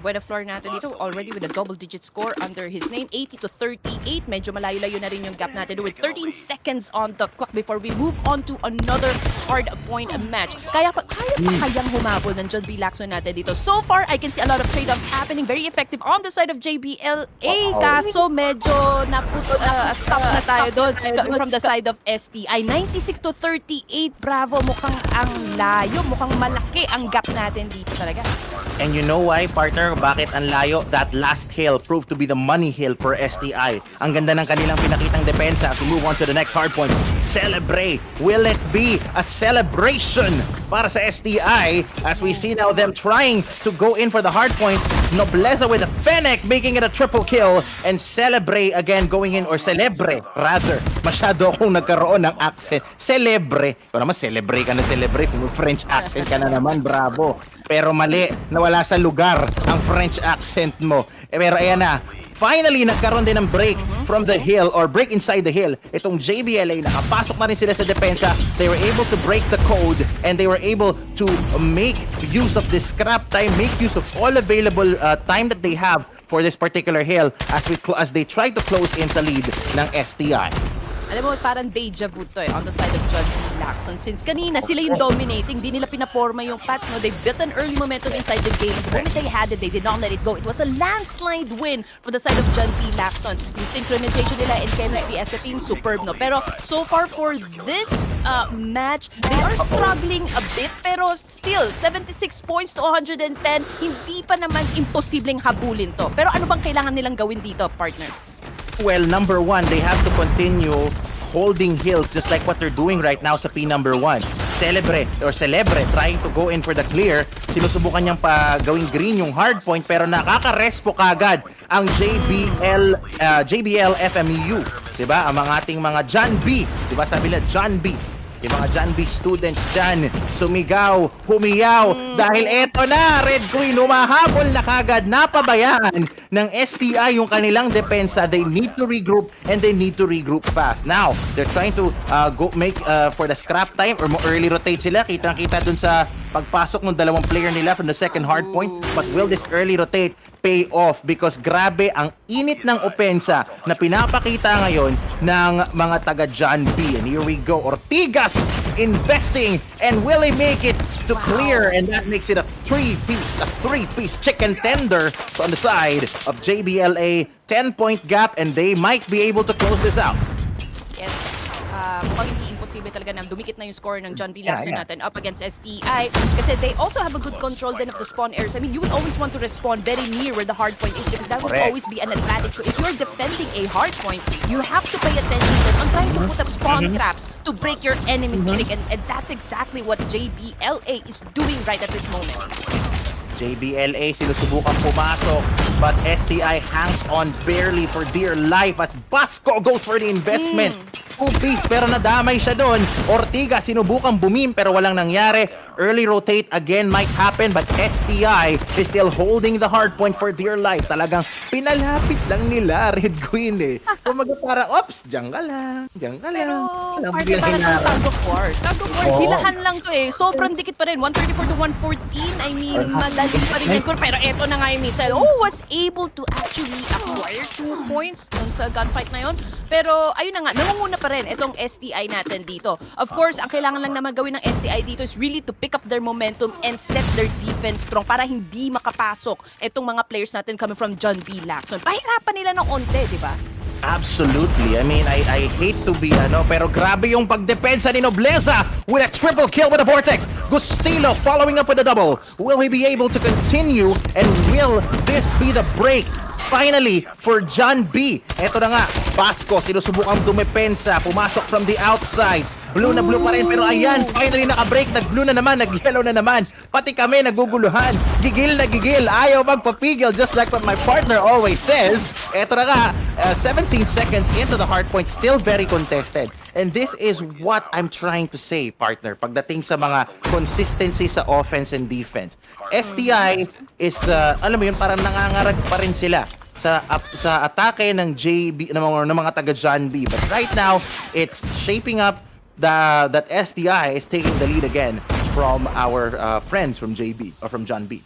M: Buenaflor natin dito already with a double-digit score under his name, 80-38. Medyo malayo-layo na rin yung gap natin with 13 seconds on the clock before we move on to another hard point match. Kaya pa kayang humabol ng John B. Lacson natin dito. So far, I can see a lot of trade-offs happening. Very effective on the side of JBLA. Kaso medyo stop na tayo doon from the side of STI. 96-38. Bravo. Mukhang ang layo. Mukhang malaki ang gap natin dito talaga.
L: And you know why, partner? Bakit ang layo? That last hill proved to be the money hill for STI. Ang ganda ng kanilang pinakitang depensa as we move on to the next hard point. Celebrate! Will it be a celebration para sa STI as we see now them trying to go in for the hard point? Nobleza with a Fennec making it a triple kill, and Celebrate again going in, or Celebre rather. Masyado akong nagkaroon ng accent. Celebre. Ikaw naman, celebrate ka na, celebrate. French accent ka na naman, bravo. Pero mali, nawala sa lugar ang French accent mo. Pero ayan na, finally nagkaroon din ng break from the hill, or break inside the hill. Itong JBLA, nakapasok na rin sila sa depensa. They were able to break the code, and they were able to make use of this scrap time, make use of all available time that they have for this particular hill as they try to close in sa lead ng STI.
M: Alam mo, parang deja vu to on the side of John B. Lacson. Since kanina, sila yung dominating, di nila pinaporma yung Pats, no? They built an early momentum inside the game. The moment they had it, they did not let it go. It was a landslide win for the side of John B. Lacson. Yung synchronization nila and chemistry as a team, superb, no? Pero so far for this match, they are struggling a bit, pero still, 76 points to 110, hindi pa naman imposibleng habulin to. Pero ano bang kailangan nilang gawin dito, partner?
L: Well, number one, they have to continue holding hills just like what they're doing right now sa P number 1. Celebre, trying to go in for the clear. Sinusubukan niyang gawing green yung hard point pero nakaka-respo kagad ang JBL FMEU. Diba? Ang mga ating mga John B. Diba sabi nila John B. Yung mga John B students dyan, sumigaw, humiyaw, dahil eto na, Red Queen, humahabol na kagad, napabayaan ng STI yung kanilang depensa. They need to regroup and they need to regroup fast. Now, they're trying to make for the scrap time or early rotate sila. Kitang-kita dun sa pagpasok ng dalawang player nila from the second hard point. But will this early rotate pay off? Because grabe ang init ng opensa na pinapakita ngayon ng mga taga John B. And here we go. Ortigas investing, and will he make it to clear? And that makes it a three-piece chicken tender on the side of JBLA. 10-point gap, and they might be able to close this out.
M: Yes. Mukhang hindi imposible talaga na dumikit na yung score ng John B. Lacson natin up against STI kasi they also have a good control then of the spawn areas. I mean, you would always want to respawn very near where the hard point is because that would always be an advantage. So if you're defending a hard point, you have to pay attention on trying to put up spawn traps to break your enemy's streak, and that's exactly what JBLA is doing right at this moment.
L: JBLA sinusubukan pumasok but STI hangs on barely for dear life as Basco goes for the investment. 2-piece pero nadamay siya doon. Ortiga sinubukan bumim pero walang nangyari. Early rotate again might happen but STI is still holding the hard point for dear life. Talagang pinalapit lang nila Red Queen eh. Kumaga para, ops, diyan ka lang.
M: Pero partner parang tug of war. Tug of war, hilahan lang to eh. Sobrang dikit pa rin. 134 to 114. I mean, malalim pa rin yan. Pero eto na nga yung missile. Was able to actually acquire 2 points dun sa gunfight na yun. Pero ayun na nga, namumuna pa rin itong STI natin dito. Of course, ang kailangan lang naman gawin ng STI dito is really to pick up their momentum and set their defense strong para hindi makapasok itong mga players natin coming from John B. Lacson. Pahirapan nila ng onte, di ba?
L: Absolutely. I mean, I hate to be pero grabe yung pagdepensa ni Nobleza with a triple kill with a vortex. Gustilo following up with a double. Will he be able to continue and will this be the break? Finally, for John B. Eto na nga, Basco, sinusubukang dumepensa, pumasok from the outside. Blue na blue pa rin, pero ayan, finally naka-break, nag-blue na naman, nag-yellow na naman. Pati kami naguguluhan, gigil na gigil, ayaw magpapigil, just like what my partner always says. Eto na nga, 17 seconds into the hard point, still very contested. And this is what I'm trying to say, partner, pagdating sa mga consistency sa offense and defense. STI is, alam mo yun, parang nangangarag pa rin sila sa atake ng mga taga John B. But right now, it's shaping up that STI is taking the lead again from our friends from JB or from John B.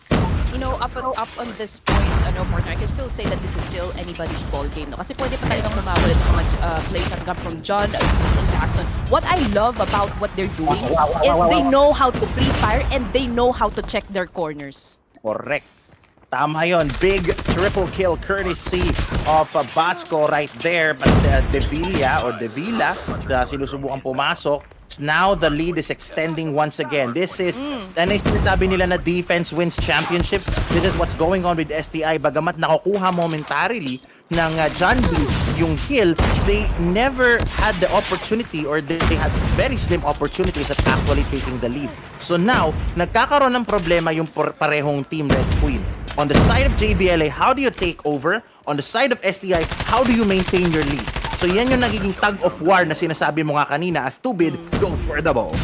M: You know, up on this point, partner, I can still say that this is still anybody's ball game, no? Kasi pwede pa talagang mamawalan ng mga players that come from John and Jackson. What I love about what they're doing is they know how to pre-fire and they know how to check their corners.
L: Correct. Tama yun. Big triple kill courtesy of Basco right there. But Devilla sinusubukan pumasok. Now the lead is extending once again. This is, and sinasabi nila na defense wins championships. This is what's going on with STI. Bagamat nakukuha momentarily ng John B yung kill, they never had the opportunity or they had very slim opportunities at actually taking the lead. So now, nagkakaroon ng problema yung parehong team Red Queen. On the side of JBLA, how do you take over? On the side of STI, how do you maintain your lead? So yan yung nagiging tug of war na sinasabi mo nga kanina as two bid, go for the ball.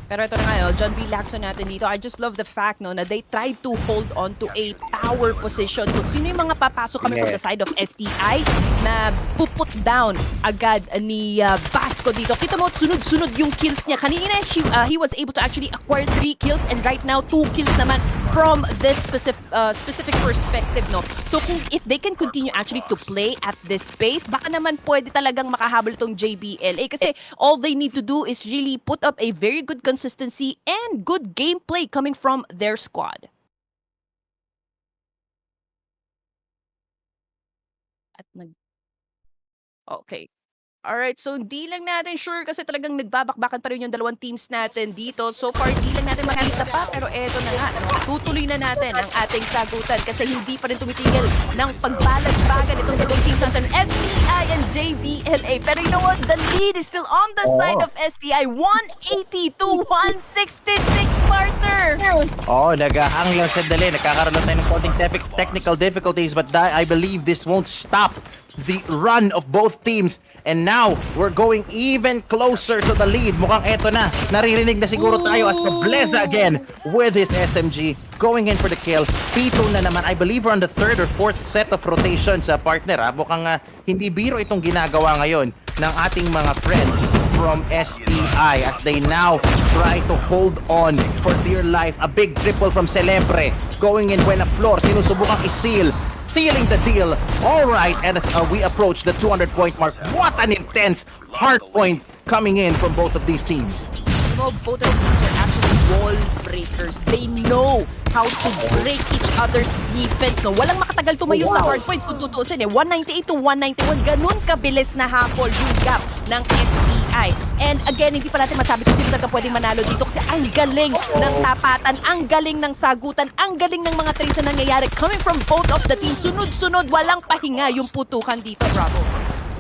M: Pero ito na nga, John B. Lacson natin dito. I just love the fact na they tried to hold on to a power position. Kung sino yung mga papasok kami from the side of STI na puput down agad ni Basco dito. Kita mo, sunod-sunod yung kills niya. Kanina, he was able to actually acquire 3 kills and right now 2 kills naman from this specific perspective, no? So kung if they can continue actually to play at this pace, baka naman pwede talagang makahabol itong JBLA kasi all they need to do is really put up a very good consistency and good gameplay coming from their squad. At okay. Alright, so hindi lang natin sure kasi talagang nagbabakbakan pa rin yung dalawang teams natin dito. So far, di lang natin makikita pa, pero eto na nga, no? Tutuloy na natin ang ating sagutan kasi hindi pa rin tumitigil ng pagbalag-bagan itong dalawang teams natin, STI and JBLA. Pero you know what? The lead is still on the side of STI, 180 to 166, partner!
L: Nagahang lang sandali. Nagkakaroon tayo ng konting technical difficulties, but I believe this won't stop the run of both teams. And now, we're going even closer to the lead. Mukhang eto na. Naririnig na siguro tayo as Nobleza again with his SMG going in for the kill. P2 na naman. I believe we're on the third or fourth set of rotations, partner. Mukhang hindi biro itong ginagawa ngayon ng ating mga friends from STI as they now try to hold on for dear life. A big triple from Celebre going in Buena Flor. Sinusubukang sealing the deal. All right, and as we approach the 200-point mark, what an intense hard point coming in from both of these teams.
M: You know, both of these are actually wall breakers. They know how to break each other's defense. No, walang makatagal tumayo sa hard point. Kung tutuusin 198 to 191, ganun kabilis na hapol yung gap ng STI. And again, hindi pa natin masabi kung sino talaga pwedeng manalo dito kasi ang galing ng tapatan, ang galing ng sagutan, ang galing ng mga trades na nangyayari coming from both of the teams. Sunod-sunod, walang pahinga yung putukan dito, Bravo.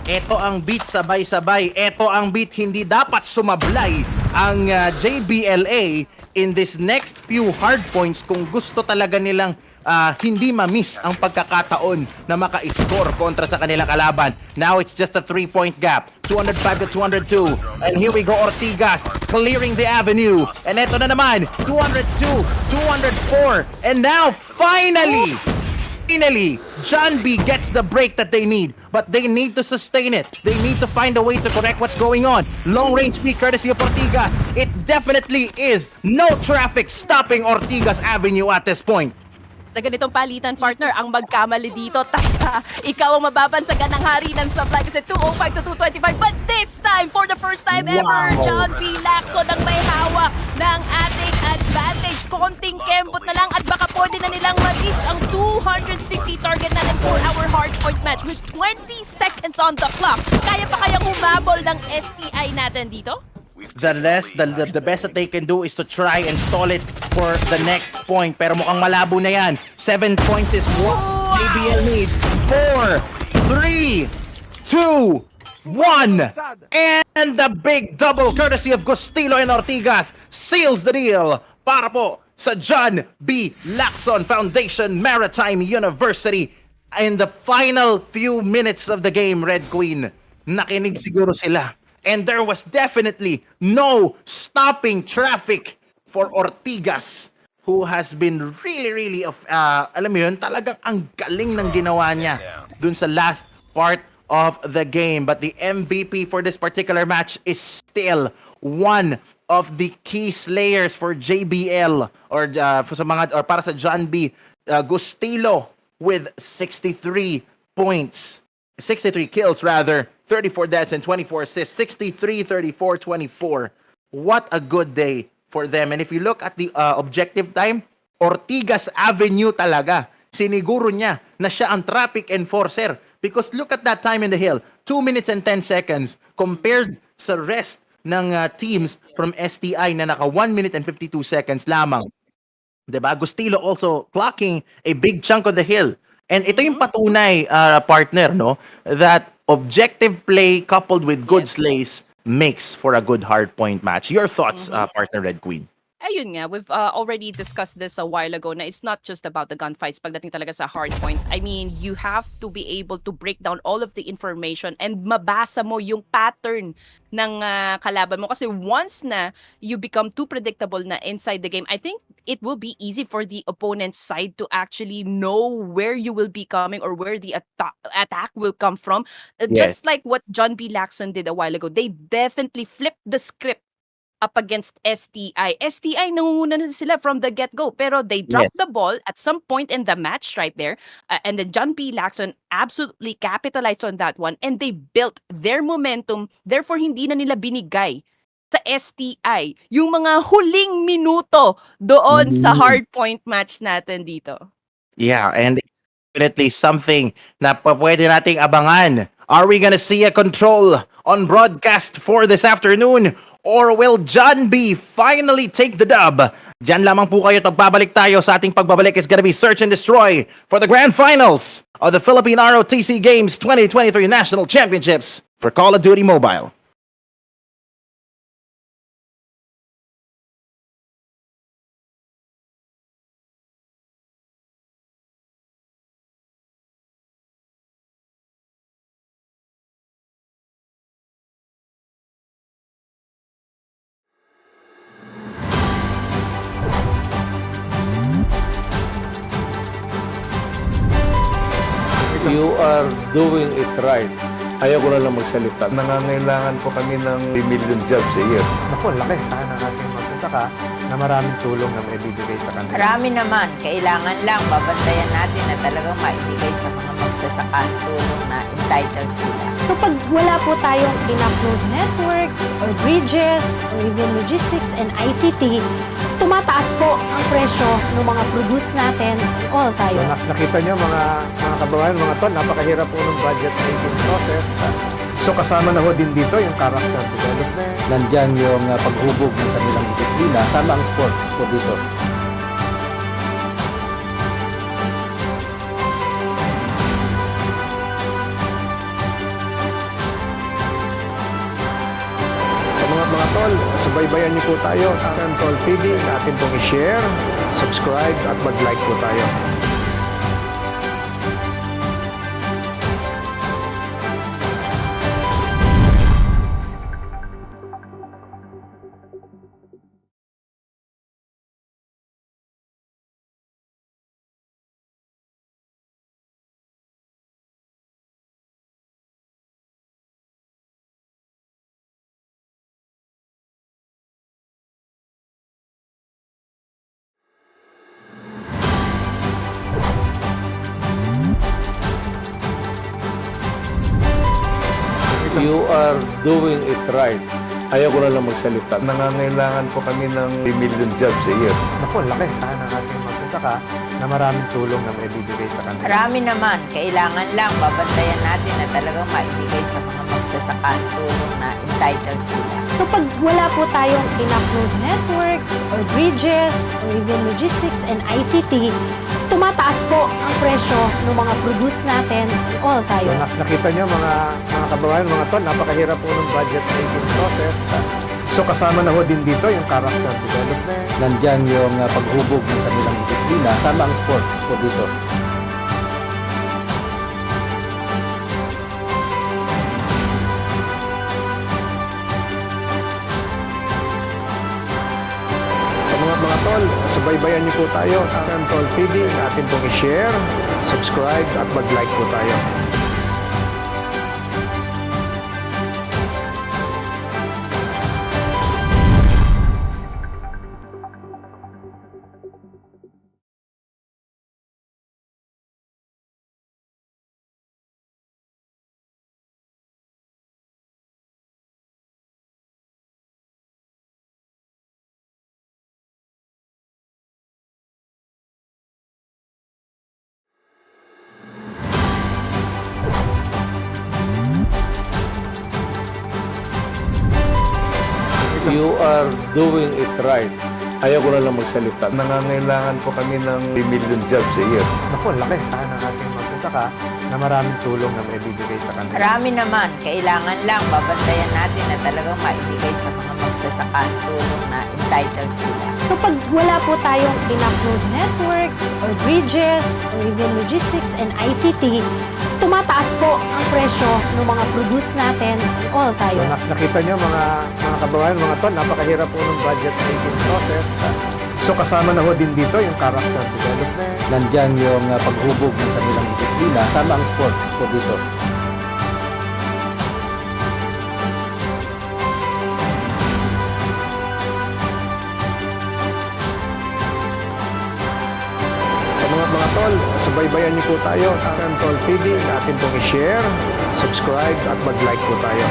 L: Ito ang beat sabay-sabay. Ito ang beat hindi dapat sumablay ang JBLA in this next few hard points kung gusto talaga nilang hindi ma-miss ang pagkakataon na maka-score kontra sa kanilang kalaban. Now it's just a 3-point gap. 205 to 202. And here we go, Ortigas clearing the avenue. And ito na naman, 202, 204. And now, finally, John B gets the break that they need, but they need to sustain it. They need to find a way to correct what's going on. Long range B courtesy of Ortigas. It definitely is no traffic stopping Ortigas Avenue at this point.
M: Sa ganitong palitan, partner, ang magkamali dito, ikaw ang mababansagan ng hari ng supply kasi 205 to 225. But this time, for the first time ever, John B. Lacson ang may hawak ng ating advantage. Konting kembot na lang at baka pwede na nilang ma-reach ang 250 target natin for our hardpoint match with 20 seconds on the clock. Kaya pa kayang humabol ng STI natin dito?
L: The best that they can do is to try and stall it for the next point. Pero mukhang malabo na yan. 7 points is what JBL needs. 4, 3, 2, 1. And the big double courtesy of Gustilo and Ortigas seals the deal para po sa John B. Lacson Foundation Maritime University. In the final few minutes of the game, Red Queen, nakinig siguro sila. And there was definitely no stopping traffic for Ortigas, who has been really, alam mo yun, talagang ang galing ng ginawa niya dun sa last part of the game. But the MVP for this particular match is still one of the key slayers for JBL or para sa John B. Gustilo with 63 points. 63 kills rather, 34 deaths and 24 assists, 63, 34, 24. What a good day for them. And if you look at the objective time, Ortigas Avenue talaga. Siniguro niya na siya ang traffic enforcer because look at that time in the hill, 2 minutes and 10 seconds compared sa rest ng teams from STI na naka 1 minute and 52 seconds lamang. Diba? Gustilo also clocking a big chunk of the hill. And ito yung patunay, partner, no, that objective play coupled with good slays makes for a good hardpoint match. Your thoughts, partner Red Queen?
M: Ayun nga, we've already discussed this a while ago na it's not just about the gunfights pagdating talaga sa hard points. I mean, you have to be able to break down all of the information and mabasa mo yung pattern ng kalaban mo. Kasi once na you become too predictable na inside the game, I think it will be easy for the opponent's side to actually know where you will be coming or where the attack will come from. Just like what John B. Lacson did a while ago, they definitely flipped the script up against STI. STI, nangunguna na sila from the get-go, pero they dropped the ball at some point in the match right there, and then John P. Lacson absolutely capitalized on that one, and they built their momentum, therefore hindi na nila binigay sa STI yung mga huling minuto doon sa hard point match natin dito.
L: Yeah, and definitely something na pwede nating abangan. Are we gonna see a control on broadcast for this afternoon? Or will John B finally take the dub? Diyan lamang po kayo, pagbabalik tayo sa ating pagbabalik. Is gonna be Search and Destroy for the grand finals of the Philippine ROTC Games 2023 National Championships for Call of Duty Mobile.
A: You are doing it right. Ayaw ko na lang magsalita.
B: Nangangailangan po kami ng 3 million jobs a year.
F: Naku, laki tayo ng ating magsasaka na maraming tulong na maibibigay sa kanila.
D: Marami naman. Kailangan lang babantayan natin na talagang maibigay sa mga magsasaka ang tulong na entitled sila.
E: So pag wala po tayong enough road networks or bridges or even logistics and ICT, tumataas po ang presyo ng mga produce natin. Oh,
F: So
E: sayo.
F: nakita nyo mga kababayan, mga tol, napakahirap po ng budget making process. So kasama na ho din dito yung character development.
A: Nandyan yung paghubog ng kanilang disiplina. Sama ang sports po dito.
F: Sa mga tol, subaybayan niyo po tayo sa Tol TV, natin pong i-share, subscribe at mag-like po tayo.
A: You are doing it right. Ayaw ko na lang magsalita.
B: Nangangailangan po kami ng 3 million jobs a year.
F: Naku, laki tayo ng ating magsasaka na maraming tulong na maibibigay sa kanila.
D: Marami naman. Kailangan lang babantayan natin na talagang maibigay sa mga magsasaka ang tulong na entitled sila.
E: So pag wala po tayong enough road networks or bridges or even logistics and ICT, tumataas po ang presyo ng mga produce natin. Oh,
F: So
E: sayo.
F: nakita nyo mga kababayan, mga tol, napakahirap po ng budget making process. So kasama na ho din dito yung character development.
A: Nandyan yung paghubog ng kanilang disiplina. Sama ang sports po dito.
F: Sa mga tol, subaybayan niyo po tayo sa Tol TV, natin pong i-share, subscribe at mag-like po tayo.
A: You are doing it right. Ayaw ko na lang magsalita.
B: Nangangailangan po kami ng 3 million jobs a year.
F: Naku, laki tayo ng ating magsasaka na maraming tulong na maibibigay sa kanila.
D: Marami naman. Kailangan lang babantayan natin na talagang maibigay sa mga magsasaka ang tulong na entitled sila.
E: So pag wala po tayong enough road networks or bridges or even logistics and ICT, tumataas po ang presyo ng mga produce natin. Oh,
F: So
E: sayo.
F: nakita nyo mga kababayan, mga tol, napakahirap po ng budget making process. So kasama na ho din dito yung character development.
A: Nandyan yung paghubog ng kanilang disiplina. Sama ang sports po dito.
F: Subaybayan niyo po tayo sa Santol TV. Natin pong i-share, subscribe at mag-like po tayo.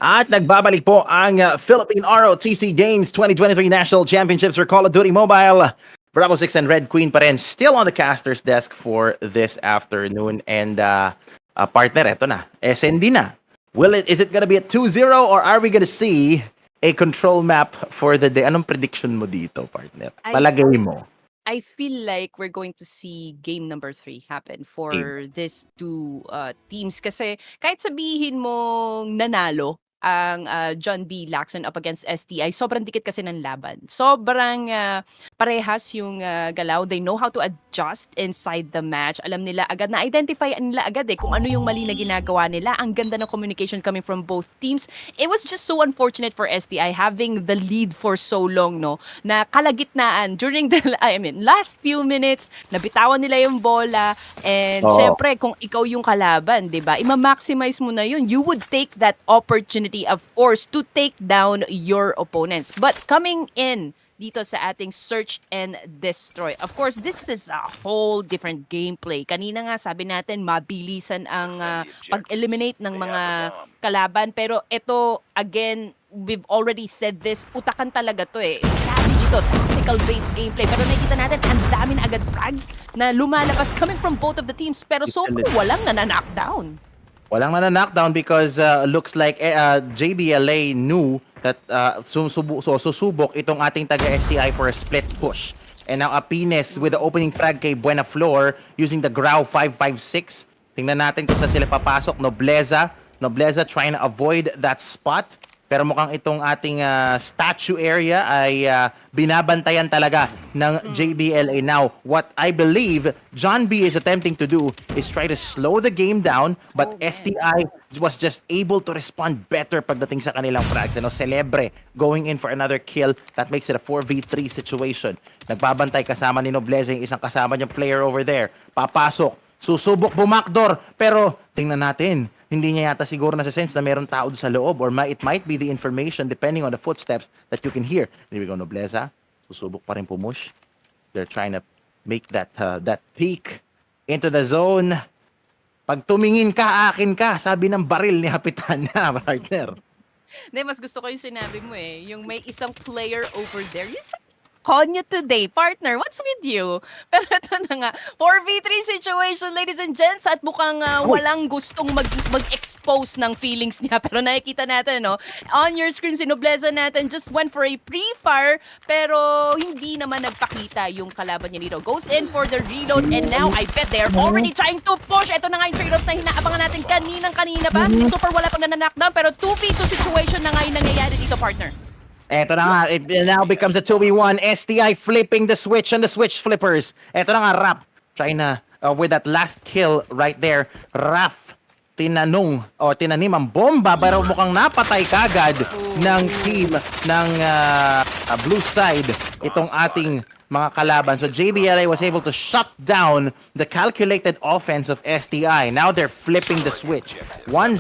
L: At nagbabalik po ang Philippine ROTC Games 2023 National Championships for Call of Duty Mobile. Bravo 6 and Red Queen pa rin still on the caster's desk for this afternoon. And partner, eto na. SND na. Is it gonna be a 2-0 or are we gonna see a control map for the day? Anong prediction mo dito, partner? Palagay mo.
M: I feel like we're going to see game number 3 happen for these two teams. Kasi kahit sabihin mo nanalo ang John B. Lacson up against STI, sobrang dikit kasi ng laban. Sobrang parehas yung galaw. They know how to adjust inside the match. Alam nila agad, na-identify nila agad kung ano yung mali na ginagawa nila. Ang ganda ng communication coming from both teams. It was just so unfortunate for STI having the lead for so long, no? Na kalagitnaan during the last few minutes, nabitawan nila yung bola and syempre kung ikaw yung kalaban, 'di ba? Ima-maximize mo na yun. You would take that opportunity, of course, to take down your opponents. But coming in dito sa ating search and destroy, of course, this is a whole different gameplay. Kanina nga sabi natin, mabilisan ang pag-eliminate ng mga kalaban. Pero ito, again, we've already said this, utakan talaga to strategy to, tactical-based gameplay. Pero nakikita natin, ang dami na agad frags na lumalabas coming from both of the teams. Pero so far, walang nananockdown.
L: Walang knockdown because looks like JBLA knew that susubok itong ating taga-STI for a split push. And now Apines with the opening frag kay Buena Flor using the Grau 556. Tingnan natin kung saan sila papasok. Nobleza trying to avoid that spot. Pero mukhang itong ating statue area ay binabantayan talaga ng JBLA. Now, what I believe John B is attempting to do is try to slow the game down, but STI was just able to respond better pagdating sa kanilang frags. Celebre going in for another kill. That makes it a 4v3 situation. Nagbabantay kasama ni Nobleza yung isang kasama niyang player over there. Papasok, susubok bumakdor, pero tingnan natin. Hindi niya yata siguro nasa-sense na meron tao sa loob or it might be the information depending on the footsteps that you can hear. Here we go, Nobleza. Susubok pa rin pumush. They're trying to make that peek into the zone. Pag tumingin ka, akin ka, sabi ng baril ni Hapitan na, partner.
M: Hindi, mas gusto ko yung sinabi mo yung may isang player over there. Konyo today, partner, what's with you? Pero ito na nga, 4v3 situation, ladies and gents, at mukhang walang gustong mag-expose ng feelings niya. Pero nakikita natin, no? On your screen, si Nobleza natin just went for a pre-fire, pero hindi naman nagpakita yung kalaban niya dito. Goes in for the reload, and now I bet they're already trying to push. Ito na nga yung trade-offs na hinaabangan natin kanina pa. So far, wala pang nananockdown, pero 2v2 situation na nga yung nangyayari dito, partner.
L: Eto na nga, it now becomes a 2v1. STI flipping the switch and the switch flippers. Eto na nga, Rap. Trying na, with that last kill right there, Raf tinanim ang bomba pero mukhang napatay kagad ng team ng blue side itong ating mga kalaban. So JBLA was able to shut down the calculated offense of STI. Now they're flipping the switch. 1-0.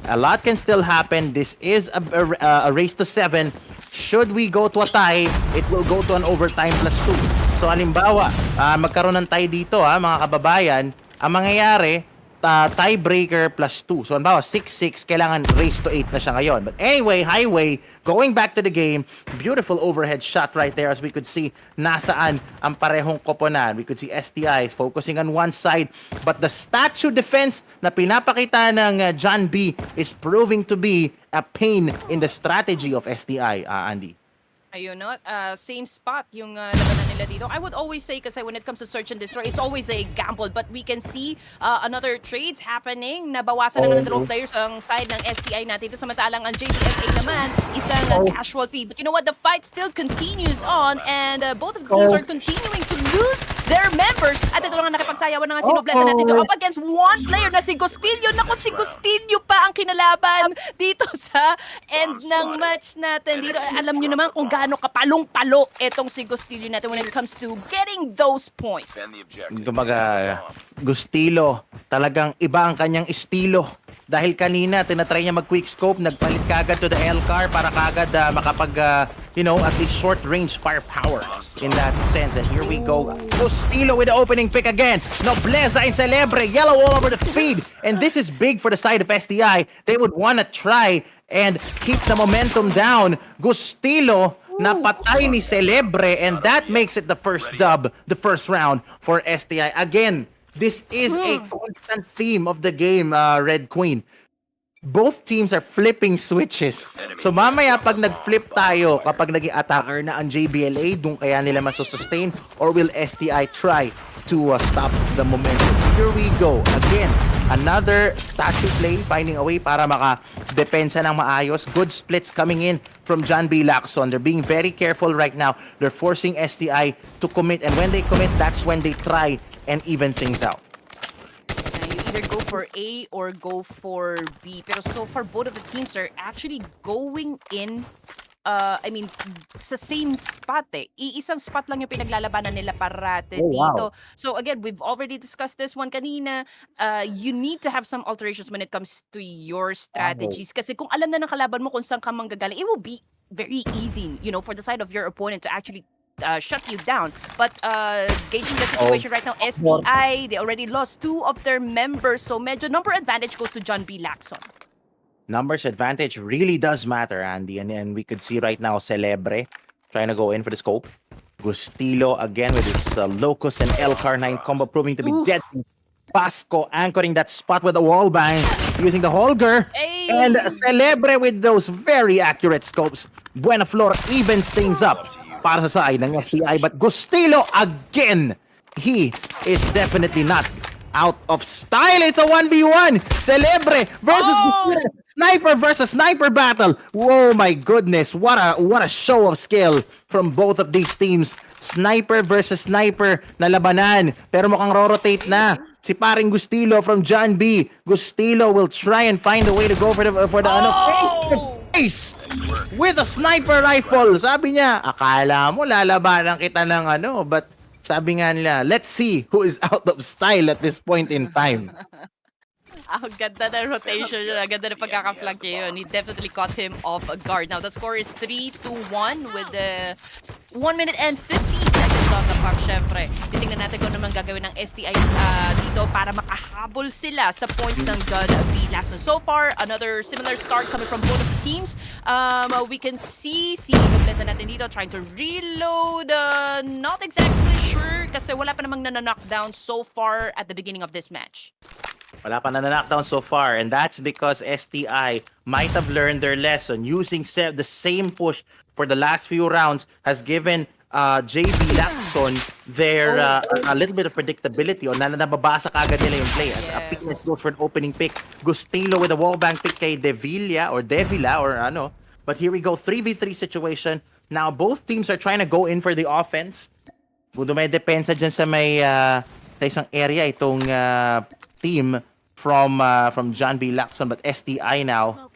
L: A lot can still happen. This is a race to 7. Should we go to a tie, it will go to an overtime +2. So halimbawa, magkaroon ng tie dito mga kababayan, ang mangyayari, tiebreaker +2. So, halimbawa, 6-6, kailangan race to 8 na siya ngayon. But anyway, Highway, going back to the game, beautiful overhead shot right there as we could see nasaan ang parehong koponan. We could see STI focusing on one side, but the statue defense na pinapakita ng John B is proving to be a pain in the strategy of STI, Andy.
M: Ayun, no? Same spot yung labanan nila dito. I would always say kasi when it comes to search and destroy, it's always a gamble. But we can see another trades happening. Nabawasan na ng dalawang players ang side ng STI natin. Ito samantalang ang JBFA naman, isang casualty. But you know what? The fight still continues on and both of the teams are continuing to lose their members. At ito lang ang nakipagsayawan na nga sinublesan natin dito up against one player na si Gustillo. Naku, si Gustillo pa ang kinalaban dito sa end ng match natin dito. Alam nyo naman kung gaano kapalong-palo itong si Gustillo natin when it comes to getting those points.
L: Kumbaga, Gustillo, talagang iba ang kanyang estilo. Dahil kanina, tinatry niya mag-quick scope, nagpalit kagad to the L-car para kagad makapag, at least short-range firepower in that sense. And here we go. Gustillo with the opening pick again. Nobleza and Celebre, yellow all over the feed. And this is big for the side of STI. They would want to try and keep the momentum down. Gustillo, napatay ni Celebre, and that makes it the first dub, the first round for STI. Again, this is a constant theme of the game, Red Queen. Both teams are flipping switches. So mamaya pag nag-flip tayo, kapag naging attacker na ang JBLA, dun kaya nila masustain, or will STI try to stop the momentum? Here we go. Again, another statue play, finding a way para maka-depensa ng maayos. Good splits coming in from John B. Lacson. They're being very careful right now. They're forcing STI to commit, and when they commit, that's when they try and even things out.
M: You either go for A or go for B. Pero so far, both of the teams are actually going in sa same spot eh. Iisang spot lang yung pinaglalabanan nila parate dito. So again, we've already discussed this one kanina. You need to have some alterations when it comes to your strategies. Kasi kung alam na ng kalaban mo kung saan ka manggagaling, it will be very easy, for the side of your opponent to actually shut you down. But gauging the situation right now, STI, they already lost 2 of their members. So medyo number advantage goes to John B. Lacson.
L: Numbers advantage really does matter, Andy. And we could see right now Celebre trying to go in for the scope. Gustillo again with his Locus and L-Car9 combo proving to be deadly. Pasco anchoring that spot with the wall bang using the Holger. And Celebre with those very accurate scopes. Buena Flor evens things up para sa side ng STI. But Gustillo again, he is definitely not out of style. It's a 1v1. Celebre versus Gustillo. Sniper versus sniper battle. Whoa, my goodness. What a show of skill from both of these teams. Sniper versus sniper na labanan. Pero mukhang rotate na si paring Gustillo from John B. Gustillo will try and find a way to go for the face with a sniper rifle. Sabi niya, akala mo lalabanan kita ng but sabi nga nila, let's see who is out of style at this point in time.
M: Ang ganda na rotation niya. Ang ganda na pagkaka-flank niya yun. He definitely caught him off guard. Now, the score is 3-1 with the 1 minute and 50 seconds on the clock. Siyempre, titingnan natin kung naman gagawin ng STI dito para makahabol sila sa points ng John B. Lacson. So far, another similar start coming from both of the teams. We can see Nobleza natin dito trying to reload. Not exactly sure kasi wala pa namang nananockdown so far at the beginning of this match.
L: Wala pa na knockdown so far, and that's because STI might have learned their lesson. Using the same push for the last few rounds has given JB Lacson their a little bit of predictability o nababasa kagad nila yung play. A fitness goes for an opening pick. Gustillo with a wallbang pick kay Devila or But here we go, 3v3 situation. Now both teams are trying to go in for the offense. Kung may depensa dyan sa may sa isang area itong team from John B. Lacson, but STI now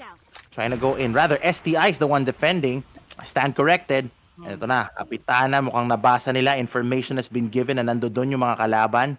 L: trying to go in. Rather, STI is the one defending. I stand corrected. And ito na, Kapitana, mukhang nabasa nila. Information has been given na nandoon yung mga kalaban.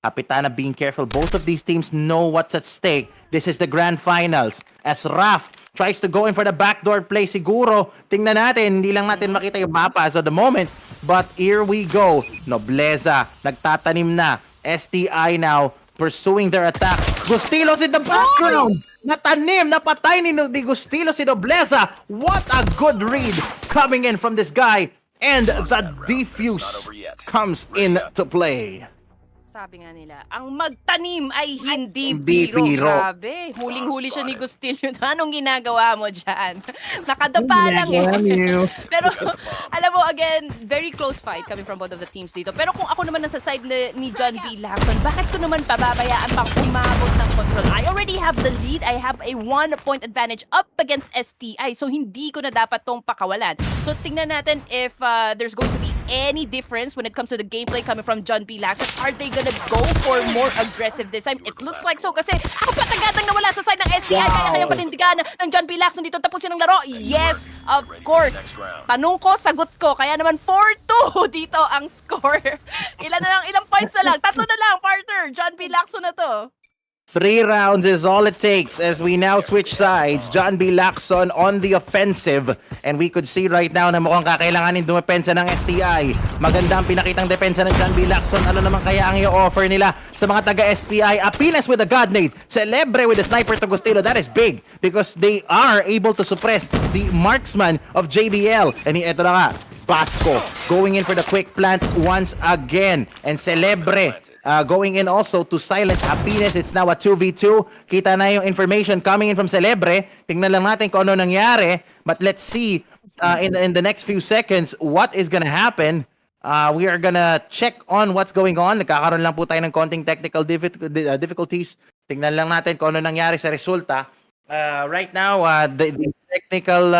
L: Kapitana being careful. Both of these teams know what's at stake. This is the grand finals. As Raf tries to go in for the backdoor play, siguro, tingnan natin, hindi lang natin makita yung mapa as of the moment. But here we go. Nobleza, nagtatanim na. STI now, pursuing their attack. Gustillo's in the background. Natanim, napatay ni Gustillo si Nobleza. What a good read coming in from this guy. And the defuse comes into play.
M: Sabi nga nila, ang magtanim ay hindi
L: Hindi
M: biro.
L: biro.
M: Grabe, huling-huli siya ni Gustilio. Anong ginagawa mo dyan? Nakadapa lang eh. Pero alam mo, again, very close fight coming from both of the teams dito. Pero kung ako naman nasa side ni John B. Lacson, bakit ko naman pababayaan pang umabot ng control? I already have the lead. I have a 1-point advantage up against STI. So hindi ko na dapat tong pakawalan. So tingnan natin if there's going to be any difference when it comes to the gameplay coming from John B. Lacson. Are they gonna go for more aggressive this time? It looks like so kasi apat agad nawala sa side ng STI. Kaya panindigan ng John B. Lacson dito tapusin ang laro. Yes, of course. Tanong ko, sagot ko. Kaya naman 4-2 dito ang score. Ilang points na lang? 3 na lang, partner. John B. Lacson na to.
L: 3 rounds is all it takes as we now switch sides. John B. Lacson on the offensive. And we could see right now na mukhang kakailanganin dumepensa ng STI. Maganda ang pinakitang depensa ng John B. Lacson. Ano naman kaya ang i-offer nila sa mga taga-STI? Apinas with the 𝐷𝐞𝐸, Celebre with the sniper to Gustilio. That is big because they are able to suppress the marksman of JBL. And ito na nga, Basco going in for the quick plant once again. And Celebre going in also to silence Apinas. It's now a 2v2. Kita na yung information coming in from Celebre. Tingnan lang natin kung ano nangyari. But let's see in the next few seconds what is gonna happen. We are gonna check on what's going on. Nagkakaroon lang po tayo ng konting technical difficulties. Tingnan lang natin kung ano nangyari sa resulta. Right now, the technical...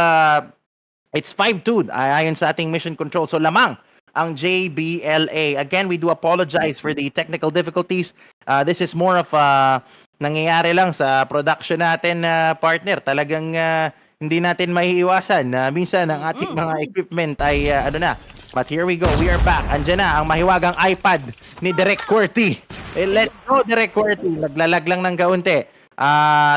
L: It's 5-2 ayon sa ating mission control. So lamang ang JBLA. Again, we do apologize for the technical difficulties. This is more of nangyayari lang sa production natin, partner. Talagang hindi natin maiiwasan. Minsan ang ating mga equipment ay But here we go. We are back. Andiyan na ang mahiwagang iPad ni Direk QWERTY. Let's go, Direk QWERTY. Naglalag lang ng kaunti.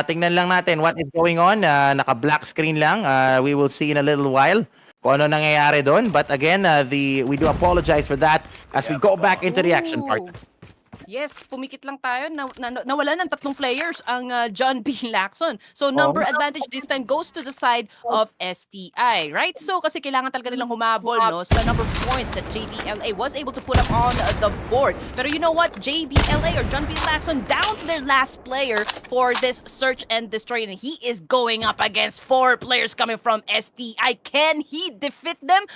L: Tingnan lang natin what is going on. Naka-black screen lang. We will see in a little while kung ano nangyayari doon. But again, we do apologize for that as we go back into the action part.
M: Yes, pumikit lang tayo. Nawala ng 3 players ang John B. Lacson. So number advantage this time goes to the side of STI, right? So kasi kailangan talaga nilang humabol sa number of points that JBLA was able to put up on the board. Pero you know what? JBLA or John B. Lacson down to their last player for this search and destroy. And he is going up against 4 players coming from STI. Can he defeat them?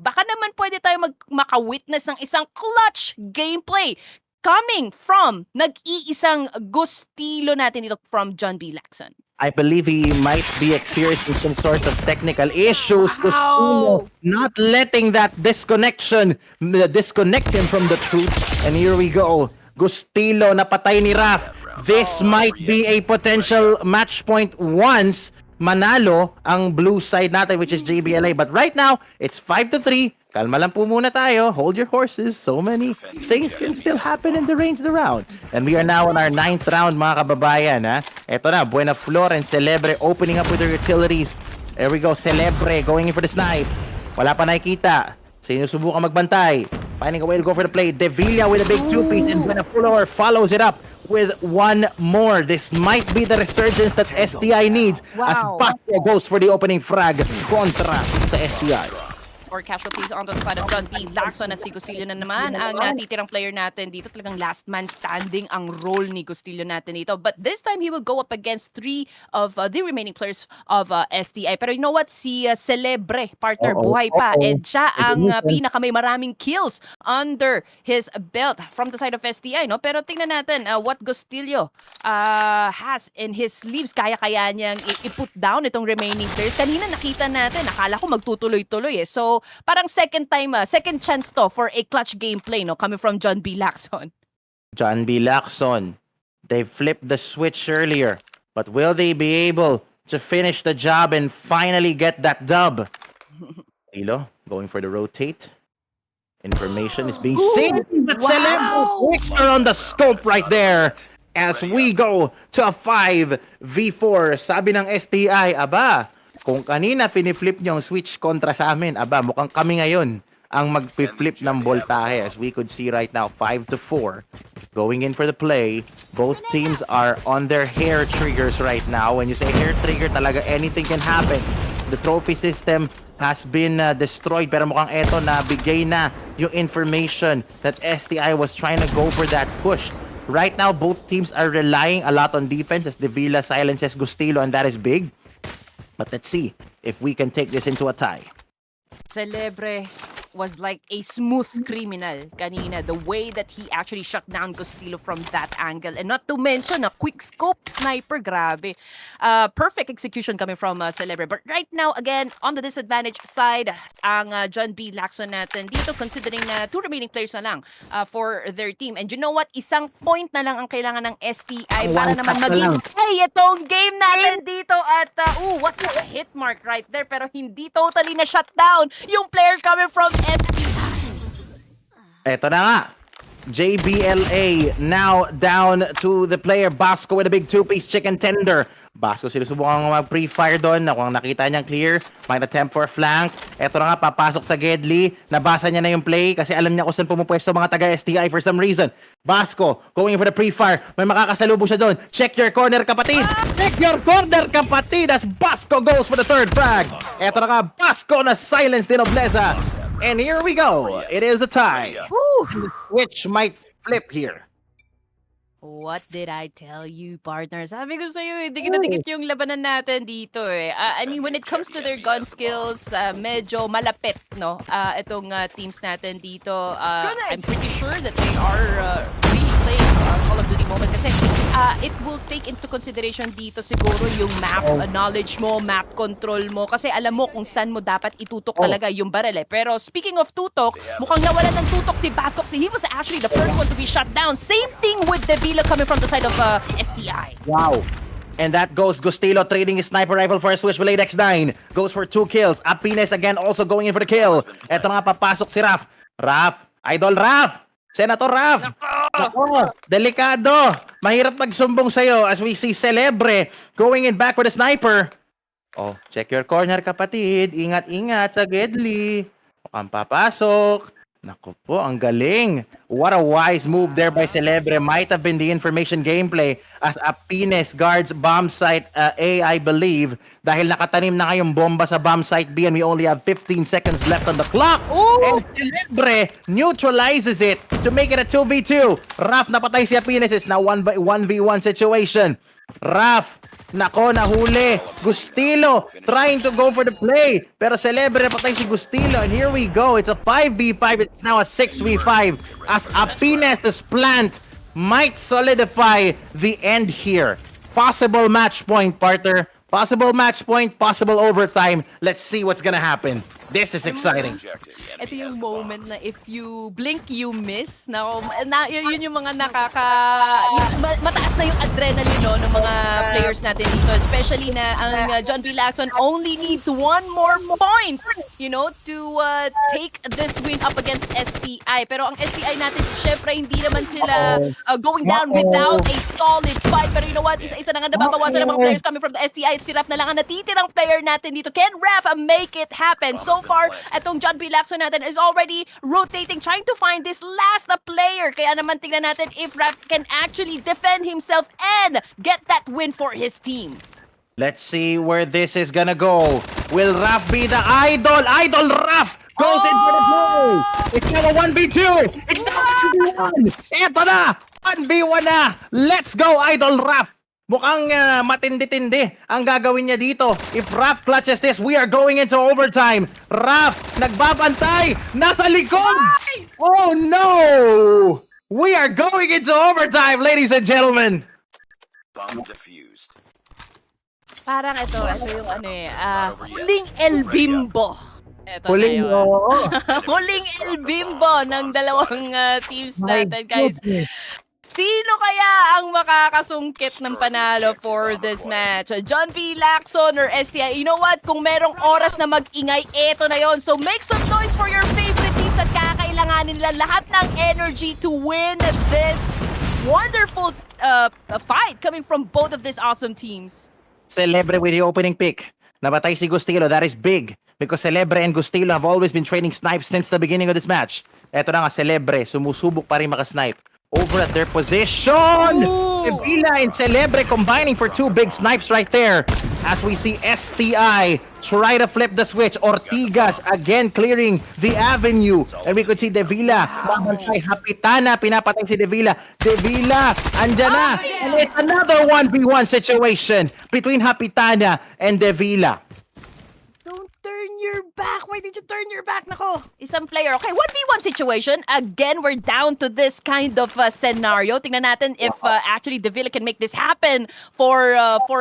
M: Baka naman pwede tayo maka-witness ng isang clutch gameplay coming from nag-iisang Gustilio natin dito from John B. Lacson.
L: I believe he might be experiencing some sort of technical issues. Gustilio not letting that disconnect him from the truth. And here we go. Gustilio napatay ni Raf. This might be a potential match point once manalo ang blue side natin, which is JBLA. But right now, it's 5-3. Kalma lang po muna tayo. Hold your horses. So many things can still happen in the range of the round. And we are now on our 9th round, mga kababayan. Ito na, Buena Flor and Celebre opening up with their utilities. There we go, Celebre going in for the snipe. Wala pa nakikita. Sinusubukan magbantay. Finding a way to go for the play. Devilla with a big 2-piece and Buena Flor follows it up with 1 more. This might be the resurgence that STI needs as Basco goes for the opening frag kontra sa STI.
M: Or casualties on the side of John B. Lacson at si Gustilio na naman ang natitirang player natin dito. Talagang last man standing ang role ni Gustilio natin dito. But this time, he will go up against 3 of the remaining players of STI. Pero you know what? Si Celebre, partner, buhay pa. And siya ang pinaka may maraming kills under his belt from the side of STI. No? Pero tingnan natin what Gustilio has in his sleeves. Kaya-kaya niyang i-put down itong remaining players. Kanina nakita natin, akala ko magtutuloy-tuloy eh. So, parang second chance to for a clutch gameplay, no, coming from John B. Lacson.
L: John B. Lacson, they flipped the switch earlier, but will they be able to finish the job and finally get that dub? Ilo going for the rotate. Information is being seen, but Celebre Victor on the scope right there as we go to a 5v4. Sabi ng STI, kung kanina piniflip nyo ang switch kontra sa amin, mukhang kami ngayon ang mag-flip ng voltahe. As we could see right now, 5-4. Going in for the play. Both teams are on their hair triggers right now. When you say hair trigger, talaga anything can happen. The trophy system has been destroyed. Pero mukhang eto na bigay na yung information that STI was trying to go for that push. Right now, both teams are relying a lot on defense as 𝐷𝐵LA silences 𝐒★𝐶, and that is big. But let's see if we can take this into a tie.
M: Celebre was like a smooth criminal kanina. The way that he actually shut down 𝐒★𝐶 from that angle. And not to mention, a quick scope sniper, grabe. Perfect execution coming from Celebre. But right now, again, on the disadvantage side, ang John B. Lacson natin dito, considering na 2 remaining players na lang for their team. And you know what? Isang point na lang ang kailangan ng STI para naman maging itong game natin dito. At, what a hit mark right there. Pero hindi totally na shutdown yung player coming from STI.
L: Eto na nga. JBLA now down to the player Basco with a big 2-piece chicken tender. Basco sinusubukan mag-pre-fire doon. Kung nakita niyang clear, might attempt for flank. Eto na nga, papasok sa 𝐷𝐿. Nabasa niya na yung play kasi alam niya kung saan pumupwesto mga taga-STI for some reason. Basco going for the pre-fire. May makakasalubong siya doon. Check your corner, kapatid! Check your corner, kapatid! As Basco goes for the 3rd frag. Eto na nga, Basco na silence din Nobleza. And here we go. It is a tie. Which might flip here.
M: What did I tell you, partner? Sabi ko sa'yo, dikit-dikit yung labanan natin dito eh. I mean, when it comes to their gun skills, medyo malapit, no? Itong teams natin dito. I'm pretty sure that they are really playing Call of Duty moment kasi it will take into consideration dito siguro yung map knowledge mo, map control mo. Kasi alam mo kung saan mo dapat itutok talaga yung baril eh. Pero speaking of tutok, mukhang nawalan ng tutok si Basco kasi he was actually the first one to be shut down. Same thing with 𝐷𝐵LA coming from the side of STI.
L: Wow. And that goes 𝐒★𝐶 trading his sniper rifle for a switch with X9. Goes for 2 kills. Apines again also going in for the kill. Eto nga, papasok si Raf. Idol Raf! Senator Raf! Nako! Delikado! Mahirap magsumbong sa'yo as we see Celebre going in back with a sniper. Oh, check your corner, kapatid. Ingat-ingat sa 𝐷𝐿. Mukhang papasok. Naku po, ang galing. What a wise move there by Celebre. Might have been the information gameplay as Apines guards bomb site A, I believe. Dahil nakatanim na ngayong bomba sa bomb site B and we only have 15 seconds left on the clock. And Celebre neutralizes it to make it a 2v2. Raf napatay si Apines. It's now 1v1 situation. Raf, nako, nahuli. 𝐒★𝐶 trying to go for the play. Pero Celebre patay si 𝐒★𝐶. And here we go. It's a 5v5. It's now a 6v5. As Apines' plant might solidify the end here. Possible match point, partner. Possible match point, possible overtime. Let's see what's gonna happen. This is exciting.
M: Ito yung moment na if you blink, you miss. Yun yung mga mataas na yung adrenaline no, ng mga players natin dito. Especially na ang John B. Lacson only needs 1 more point, you know, to take this win up against STI. Pero ang STI natin, syempre, hindi naman sila going down without a solid fight. Pero you know what? Isa-isa na nga nababawasan ng mga players coming from the STI. Si Raf na lang ang natitirang player natin dito. Can Raf make it happen? So far, itong John B. Lacson natin is already rotating, trying to find this last player. Kaya naman tingnan natin if Raf can actually defend himself and get that win for his team.
L: Let's see where this is gonna go. Will Raf be the idol? Idol Raf goes in for the play. It's now a 1v2. It's now a 1v1. Eto na, 1v1 na. Let's go, Idol Raf. Mukhang matindi-tindi ang gagawin niya dito. If Raf clutches this, we are going into overtime. Raf, nagbabantay. Nasa likod. Oh no! We are going into overtime, ladies and gentlemen.
N: Bomb defused.
M: Parang ito yung huling El Bimbo. Ito
L: Huling,
M: na yun. Huling El Bimbo ng dalawang teams natin, guys. Sino kaya ang makakasungkit ng panalo for this match? John B. Lacson or STI? You know what? Kung merong oras na mag-ingay, eto na yon. So make some noise for your favorite teams at kakailanganin nila lahat ng energy to win this wonderful fight coming from both of these awesome teams.
L: Celebre with the opening pick. Nabatay si 𝐒★𝐶. That is big because Celebre and 𝐒★𝐶 have always been training snipes since the beginning of this match. Eto na nga, Celebre, sumusubok pa rin makasnipe. Over at their position!
M: Ooh!
L: 𝐷𝐐𝐴 and 𝐶𝐶𝐏 combining for 2 big snipes right there. As we see STI try to flip the switch. Ortigas again clearing the avenue. And we could see 𝐷𝐐𝐴. Babantay, Hapitana, pinapatay si 𝐷𝐐𝐴. 𝐷𝐐𝐴, andyan na. And it's another 1v1 situation between Hapitana and 𝐷𝐐𝐴.
M: Don't turn your back. Why did you turn your back? Nako, isang player. Okay, 1v1 situation. Again, we're down to this kind of scenario. Tingnan natin if actually 𝐷𝐐𝐴 can make this happen for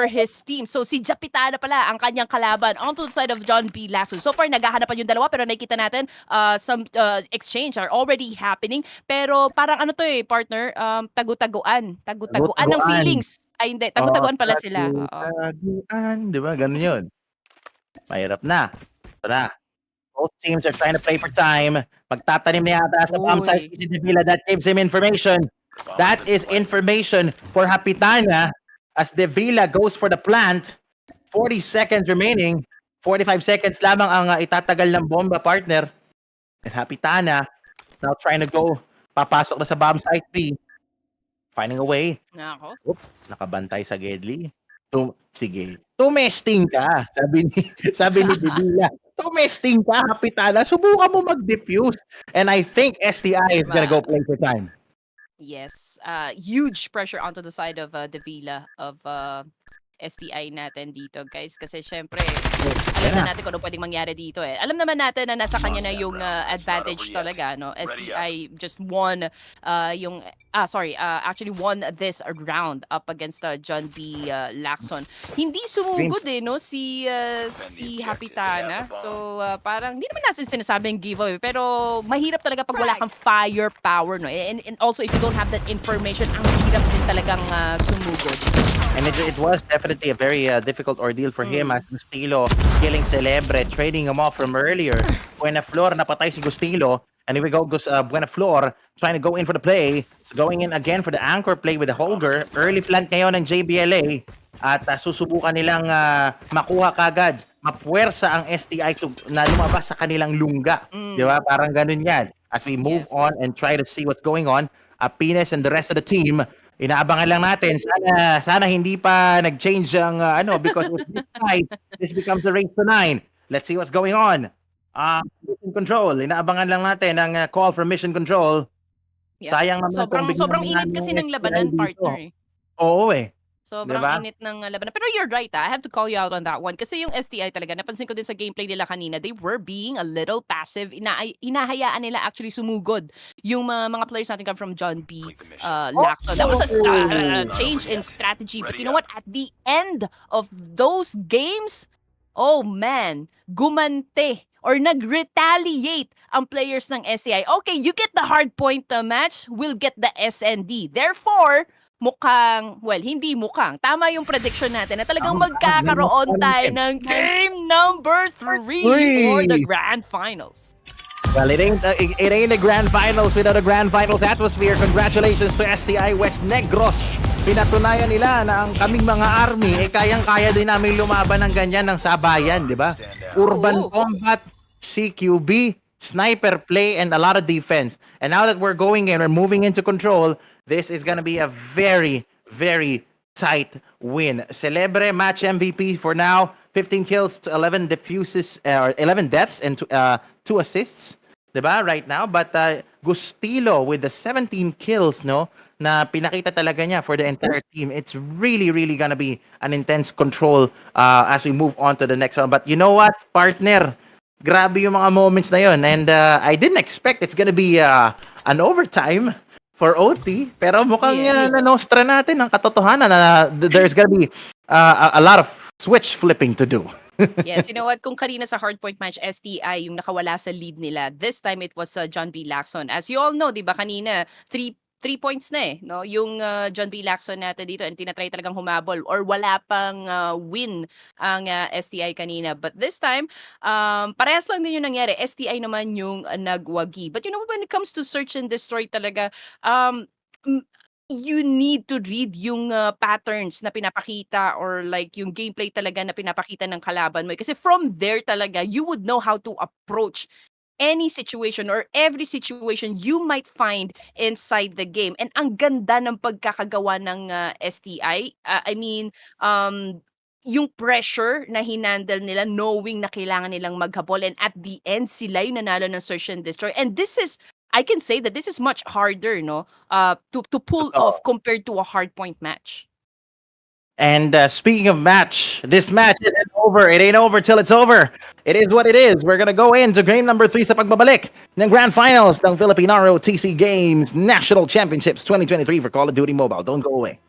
M: his team. So si Japitana pala ang kanyang kalaban onto the side of John B. Lacson. So far, naghahanapan yung dalawa pero nakikita natin some exchange are already happening. Pero parang ano to partner, tagu-taguan. Tagu-taguan ng feelings. Ay hindi, tagu-taguan pala sila.
L: Taguan, di ba? Ganun yun. Mahirap na. Ito na. Both teams are trying to play for time. Magtatanim na yata sa bomb site si 𝐷𝐐𝐴. That gives him information. That is information for Hapitana as 𝐷𝐐𝐴 goes for the plant. 40 seconds remaining. 45 seconds lamang ang itatagal ng bomba, partner. And Hapitana now trying to go. Papasok na sa bomb site B. Finding a way.
M: Nako.
L: Nakabantay sa Gedli. Sige. Tumesting ka. Sabi ni 𝐷𝐐𝐴. Tumesting ka, Hapitana. Subukan mo mag-defuse. And I think STI is gonna go play for time.
M: Yes. Huge pressure onto the side of 𝐷𝐐𝐴 of STI natin dito, guys. Kasi syempre, alam na natin kung ano pwedeng mangyari dito eh. Alam naman natin na nasa kanya na yung advantage talaga, no? STI just won actually won this round up against John B. Lacson. Hindi sumugod no si Hapitana. So parang hindi naman natin sinasabing giveaway, pero mahirap talaga pag wala kang firepower, no? And also if you don't have that information, ang hirap din talagang sumugod.
L: And it was definitely a very difficult ordeal for him as Gustilo killing 𝐶𝐶𝐏, trading him off from earlier. Buenaflor napatay si Gustilo. And here we go, Buenaflor trying to go in for the play. So going in again for the anchor play with the Holger. Early plant ngayon ng JBLA. At susubukan nilang makuha kagad. Mapuwersa ang STI na lumabas sa kanilang lungga. Di ba? Parang ganun yan. As we move on and try to see what's going on, Pines and the rest of the team, inaabangan lang natin. Sana hindi pa nag-change ang because with this fight, this becomes a race to 9. Let's see what's going on. Mission control. Inaabangan lang natin ang call from mission control. Sayang naman
M: sobrang init kasi ng labanan, partner.
L: Oo eh.
M: Sobrang init ng labanan. Pero you're right, I have to call you out on that one. Kasi yung STI talaga, napansin ko din sa gameplay nila kanina, they were being a little passive. Hinahayaan nila actually sumugod yung mga players natin come from John B. Lacson. That was a change in strategy. But you know what? At the end of those games, oh man, gumante or nag-retaliate ang players ng STI. Okay, you get the hard point match, we'll get the SND. Therefore, hindi mukhang. Tama yung prediction natin na talagang magkakaroon tayo ng game number 3 for the Grand Finals.
L: Well, it ain't the Grand Finals without a Grand Finals atmosphere. Congratulations to STI West Negros. Pinatunayan nila na ang kaming mga army, kayang-kaya din namin lumaban ng ganyan ng sabayan, di ba? Urban combat, CQB, sniper play, and a lot of defense. And now that we're going in, we're moving into control, this is gonna be a very, very tight win. 𝐶𝐶𝐏 match MVP for now. 15 kills to 11 defuses, or 11 deaths and 2 assists, diba? Right now. But Gustilo with the 17 kills, no? Na pinakita talaga niya for the entire team. It's really, really gonna be an intense control as we move on to the next one. But you know what, partner? Grabe yung mga moments na yun. And I didn't expect it's gonna be an overtime for OT, pero mukhang na-nostra natin ang katotohanan na there's gonna be a lot of switch flipping to do.
M: Yes, you know what? Kung kanina sa hardpoint match, STI yung nakawala sa lead nila. This time it was John B. Lacson. As you all know, di ba kanina, 3 points na no? Yung John B. Lacson natin dito and tinatry talagang humabol or wala pang win ang STI kanina. But this time, parehas lang din yung nangyari. STI naman yung nagwagi. But you know, when it comes to search and destroy talaga, you need to read yung patterns na pinapakita or like yung gameplay talaga na pinapakita ng kalaban mo. Kasi from there talaga, you would know how to approach any situation or every situation you might find inside the game. And ang ganda ng pagkakagawa ng STI. I mean, yung pressure na hinandle nila knowing na kailangan nilang maghabol and at the end sila yung nanalo ng search and destroy. And this is, I can say that this is much harder, no? To pull off compared to a hard point match.
L: And speaking of match, this match isn't over. It ain't over till it's over. It is what it is. We're gonna go into game number 3 sa pagbabalik ng Grand Finals ng Philippine ROTC Games National Championships 2023 for Call of Duty Mobile. Don't go away.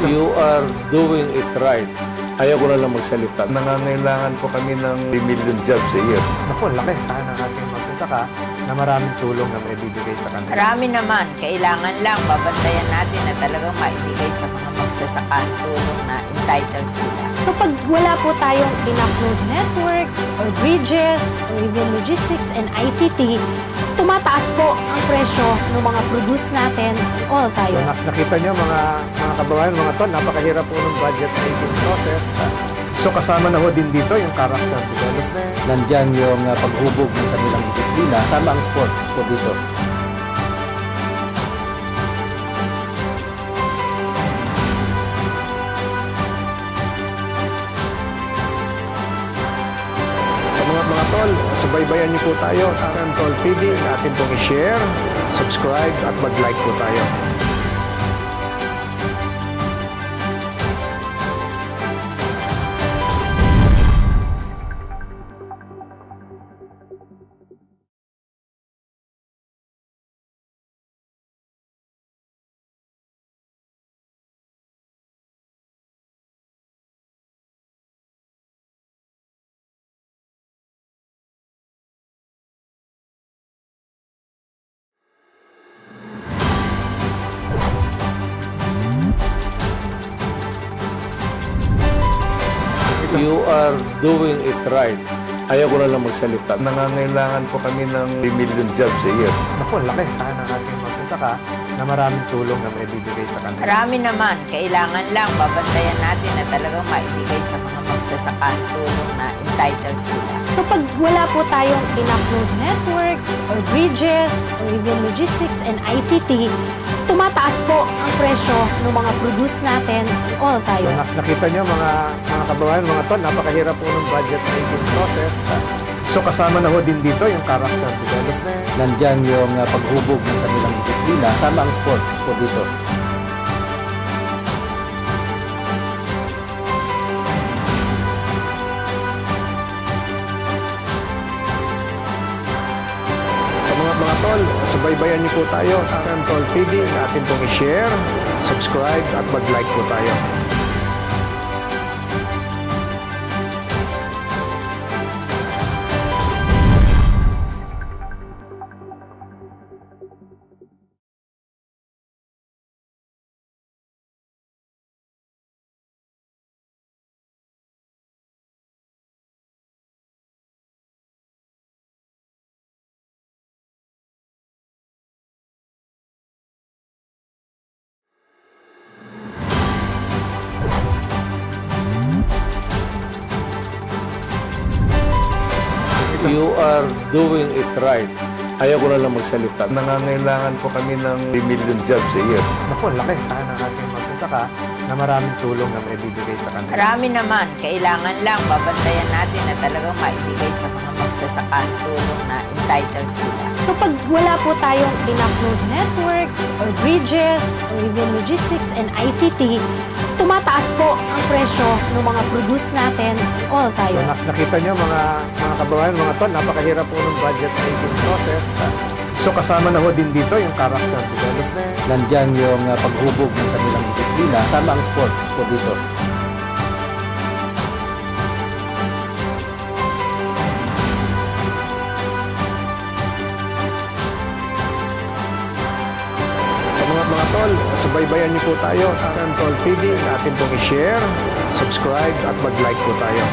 A: You are doing it right. Ayaw ko na lang magsalita.
B: Nangangailangan po kami ng 3 million jobs a year.
F: Naku, laki ng ating magsasaka na maraming tulong na maibibigay sa kanila.
D: Marami naman. Kailangan lang babantayan natin na talagang maibigay sa mga magsasaka ang tulong na entitled sila.
E: So pag wala po tayong enough road networks or bridges or even logistics and ICT, tumataas po ang presyo ng mga produce natin. O,
F: So,
E: sayang.
F: nakita nyo mga kababayan, mga tol, napakahirap po ng budget making process. So kasama na ho din dito yung character development.
A: Nandyan yung paghubog ng kanilang disiplina. Sama ang sports po dito.
F: Sa mga tol, subaybayan niyo po tayo sa Tol TV. Natin pong i-share, subscribe at mag-like po tayo.
A: You are doing it right. Ayaw ko na lang magsalita.
B: Nangangailangan po kami ng 3 million jobs a year.
F: Naku, laki ng ating magsasaka na maraming tulong na maibibigay sa kanila.
D: Marami naman. Kailangan lang babantayan natin na talagang maibigay sa mga magsasaka ang tulong na entitled sila.
E: So pag wala po tayong enough road networks or bridges or even logistics and ICT, tumataas po ang presyo ng mga produce natin. O,
F: So,
E: sayang.
F: nakita nyo mga kababayan, mga tol, napakahirap po ng budget making process. So kasama na ho din dito yung character development.
A: Nandyan yung paghubog ng kanilang disiplina. Sama ang sports po dito.
F: Sa mga tol, subaybayan niyo po tayo sa Tol TV. Natin pong i-share, subscribe at mag-like po tayo.
A: You are doing it right. Ayaw ko na lang magsalita.
B: Nangangailangan po kami ng 3 million jobs a year.
F: Naku, laki ng ating magsasaka na maraming tulong na maibibigay sa kanila.
D: Marami naman. Kailangan lang babantayan natin na talagang maibigay sa mga magsasaka ang tulong na entitled sila.
E: So pag wala po tayong enough road networks or bridges or even logistics and ICT, tumataas po ang presyo ng mga produce natin. O,
F: So,
E: sayang.
F: nakita nyo mga kababayan, mga tol, napakahirap po ng budget making process. So kasama na ho din dito yung character development.
A: Nandyan yung paghubog ng kanilang disiplina. Sama ang sports po dito.
F: Sa mga tol, Subaybayan niyo po tayo sa Santol TV. Natin pong i-share, subscribe at mag-like po tayo.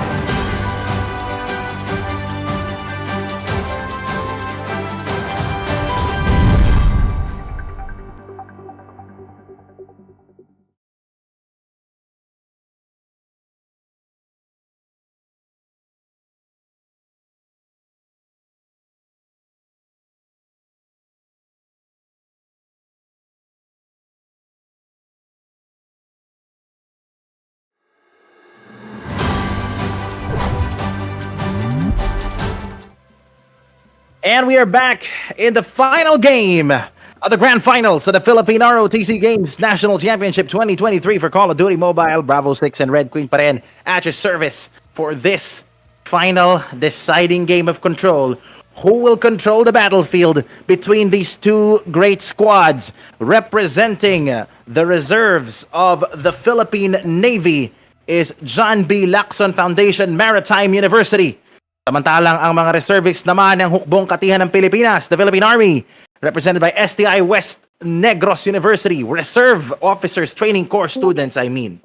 L: And we are back in the final game of the grand finals of the Philippine ROTC Games National Championship 2023 for Call of Duty Mobile. Bravo 6 and Red Queen pa rin at your service for this final deciding game of control. Who will control the battlefield between these two great squads representing the reserves of the Philippine Navy is John B. Lacson Foundation Maritime University. Samantalang ang mga reservists naman ng hukbong katihan ng Pilipinas, the Philippine Army, represented by STI West Negros University, Reserve Officers Training Corps students, I mean.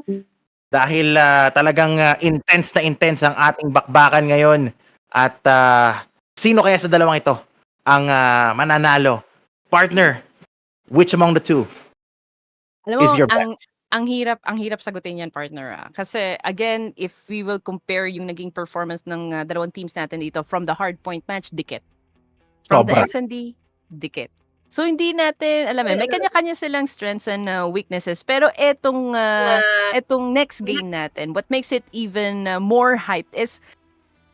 L: Dahil talagang intense na intense ang ating bakbakan ngayon. At sino kaya sa dalawang ito ang mananalo? Partner, which among the two is your bet?
M: Ang hirap sagutin yan, partner. Kasi again, if we will compare yung naging performance ng dalawang teams natin dito from the hardpoint match, dikit. From the S&D, dikit. So hindi natin, alam may kanya-kanya silang strengths and weaknesses. Pero etong next game natin, what makes it even more hyped is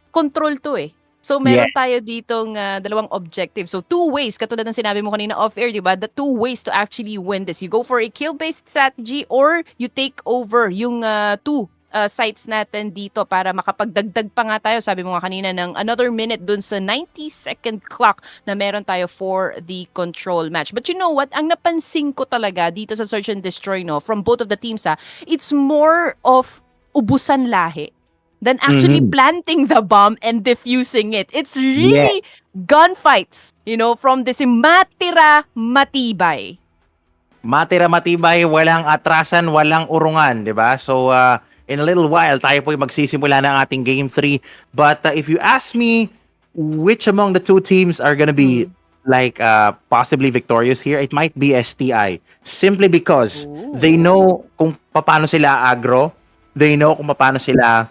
M: control to eh. So, meron tayo ditong dalawang objective. So, two ways, katulad ng sinabi mo kanina off-air, di ba? The two ways to actually win this. You go for a kill-based strategy or you take over yung two sites natin dito para makapagdagdag pa nga tayo. Sabi mo nga kanina ng another minute dun sa 90-second clock na meron tayo for the control match. But you know what? Ang napansin ko talaga dito sa Search and Destroy, no, from both of the teams, it's more of ubusan lahi than actually planting the bomb and defusing it. It's really gunfights, you know, from this matira matibay.
L: Matira matibay, walang atrasan, walang urungan, di ba? So, in a little while, tayo po magsisimula ng ating Game 3. But if you ask me, which among the two teams are gonna be like possibly victorious here, it might be STI. Simply because they know kung paano sila agro, they know kung paano sila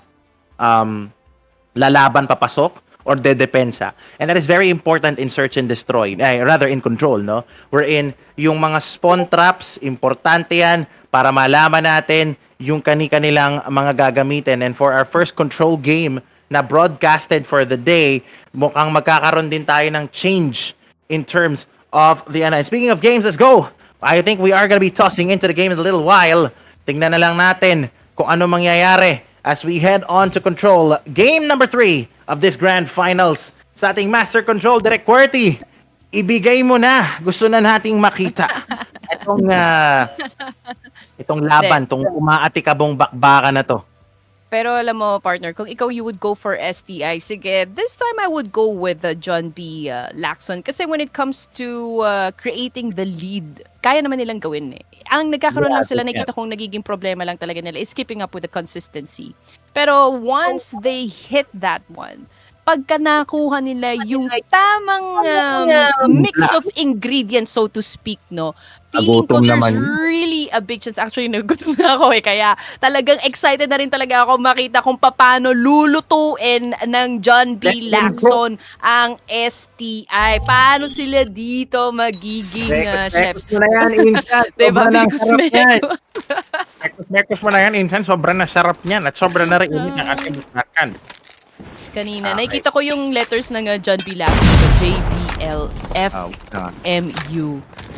L: lalaban papasok or dedepensa. And that is very important in Search and Destroy, rather in Control, no? Wherein yung mga spawn traps, importante yan para malaman natin yung kanilang mga gagamitin. And for our first Control game na broadcasted for the day, mukhang magkakaroon din tayo ng change in terms of the And speaking of games, let's go! I think we are gonna be tossing into the game in a little while. Tingnan na lang natin kung ano mangyayari as we head on to Control. Game number 3 of this grand finals sa ating Master Control, Direk QWERTY. Ibigay mo na. Gusto na nating makita itong laban, itong umaatikabong bakbakan na to.
M: Pero alam mo, partner, kung ikaw you would go for STI, sige, this time I would go with John B. Lacson. Kasi when it comes to creating the lead, kaya naman nilang gawin eh. Ang nagkakaroon lang sila, nakita kong nagiging problema lang talaga nila is keeping up with the consistency. Pero once they hit that one, pagka nakuha nila yung tamang mix of ingredients, so to speak, no, feeling ko there's really a big chance. Actually, nagutom na ako eh. Kaya talagang excited na rin talaga ako makita kung paano lulutuin ng John B. Lacson ang STI. Paano sila dito magiging chefs?
L: Mekos mo na yan, Insan.
M: Diba?
L: Mekos mo na yan, Insan. Sobrang nasarap niyan. At sobrang nariinit ang ating makan.
M: Kanina, nakikita ko yung letters ng John B. Lacson, JBLFMU.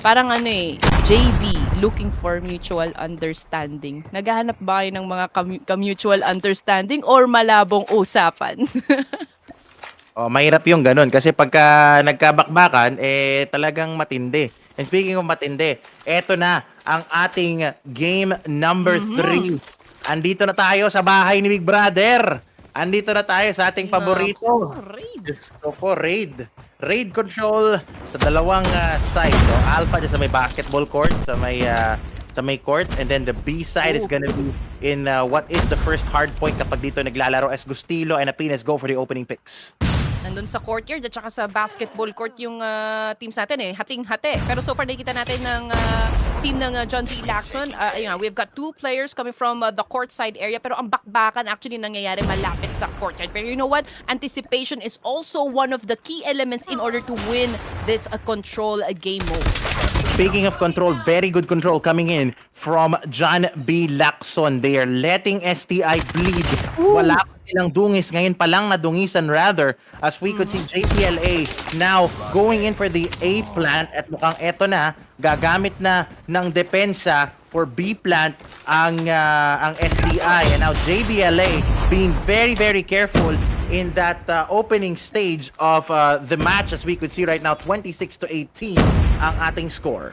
M: Parang ano eh, JB, looking for mutual understanding. Naghahanap ba kayo ng mga mutual understanding or malabong usapan?
L: Mahirap yung ganun. Kasi pagka nagkabakbakan, talagang matindi. And speaking of matindi, eto na ang ating game number 3. Andito na tayo sa bahay ni Big Brother. Andito na tayo sa ating paborito. Raid. Raid control sa dalawang side. So, Alpha dyan sa may basketball court, sa may sa may court, and then the B side is gonna be in what is the first hard point kapag dito naglalaro as Gustilo and Apinas go for the opening picks.
M: Nandun sa courtyard at saka sa basketball court yung teams natin hating-hati. Pero so far nakikita natin ng team ng John B. Lacson. We've got 2 players coming from the court side area, pero ang bakbakan actually nangyayari malapit sa courtyard. Pero you know what? Anticipation is also one of the key elements in order to win this control game mode.
L: Speaking of control, very good control coming in from John B. Lacson. They are letting STI bleed. Wala pa silang dungis. Ngayon pa lang nadungisan rather, as we could see JBLA now going in for the A plant at mukhang eto na, gagamit na ng depensa for B plant ang STI. And now JBLA being very, very careful in that opening stage of the match, as we could see right now, 26-18 ang ating score.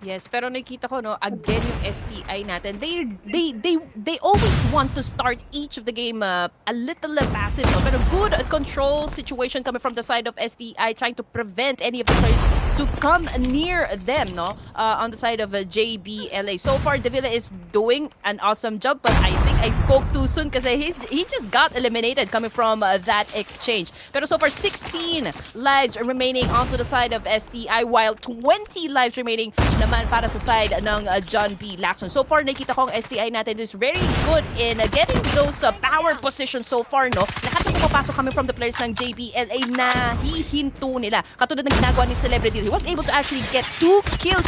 M: Yes, pero nakita ko again yung STI natin. They always want to start each of the game a little passive, pero good control situation coming from the side of STI, trying to prevent any of the players to come near them, on the side of JBLA. So far, Davila is doing an awesome job, but I think I spoke too soon kasi he just got eliminated coming from that exchange. Pero so far, 16 lives remaining onto the side of STI, while 20 lives remaining naman para sa side ng John B. Lacson. So far, nakita ko ang STI natin is very good in getting those power positions so far, Lahat ng pumapasok kami from the players ng JBLA na hihinto nila. Katulad ng ginagawa ni Celebrity, he was able to actually get 2 kills,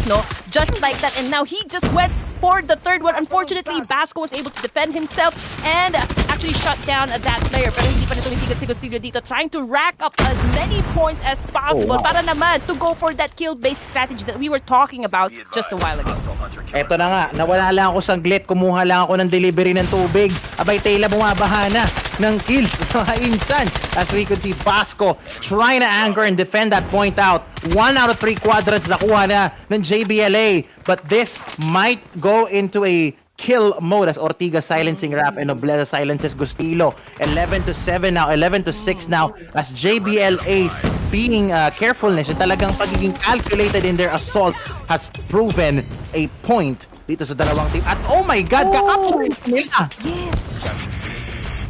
M: just like that. And now he just went for the third one. Unfortunately, Basco was able to defend himself and actually shut down that player. Pero hindi pa na tumitigil si Gustilo dito, trying to rack up as many points as possible para naman to go for that kill-based strategy that we were talking about just a while ago.
L: Eto na nga, nawala lang ako saglit, kumuha lang ako ng delivery ng tubig. Abay, Tayla bumabaha na ng kills, mga insan. As we could see, Basco trying to anchor and defend that point out. 1 out of 3 quadrants nakuha na ng JBLA. But this might go into a kill mode as Ortiga silencing Rap and Nobleza silences Gustilo. 11-7 now, 11-6 now as JBLA's being carefulness and talagang pagiging calculated in their assault has proven a point dito sa dalawang team. At oh my God, kakapture nila!
M: Yes!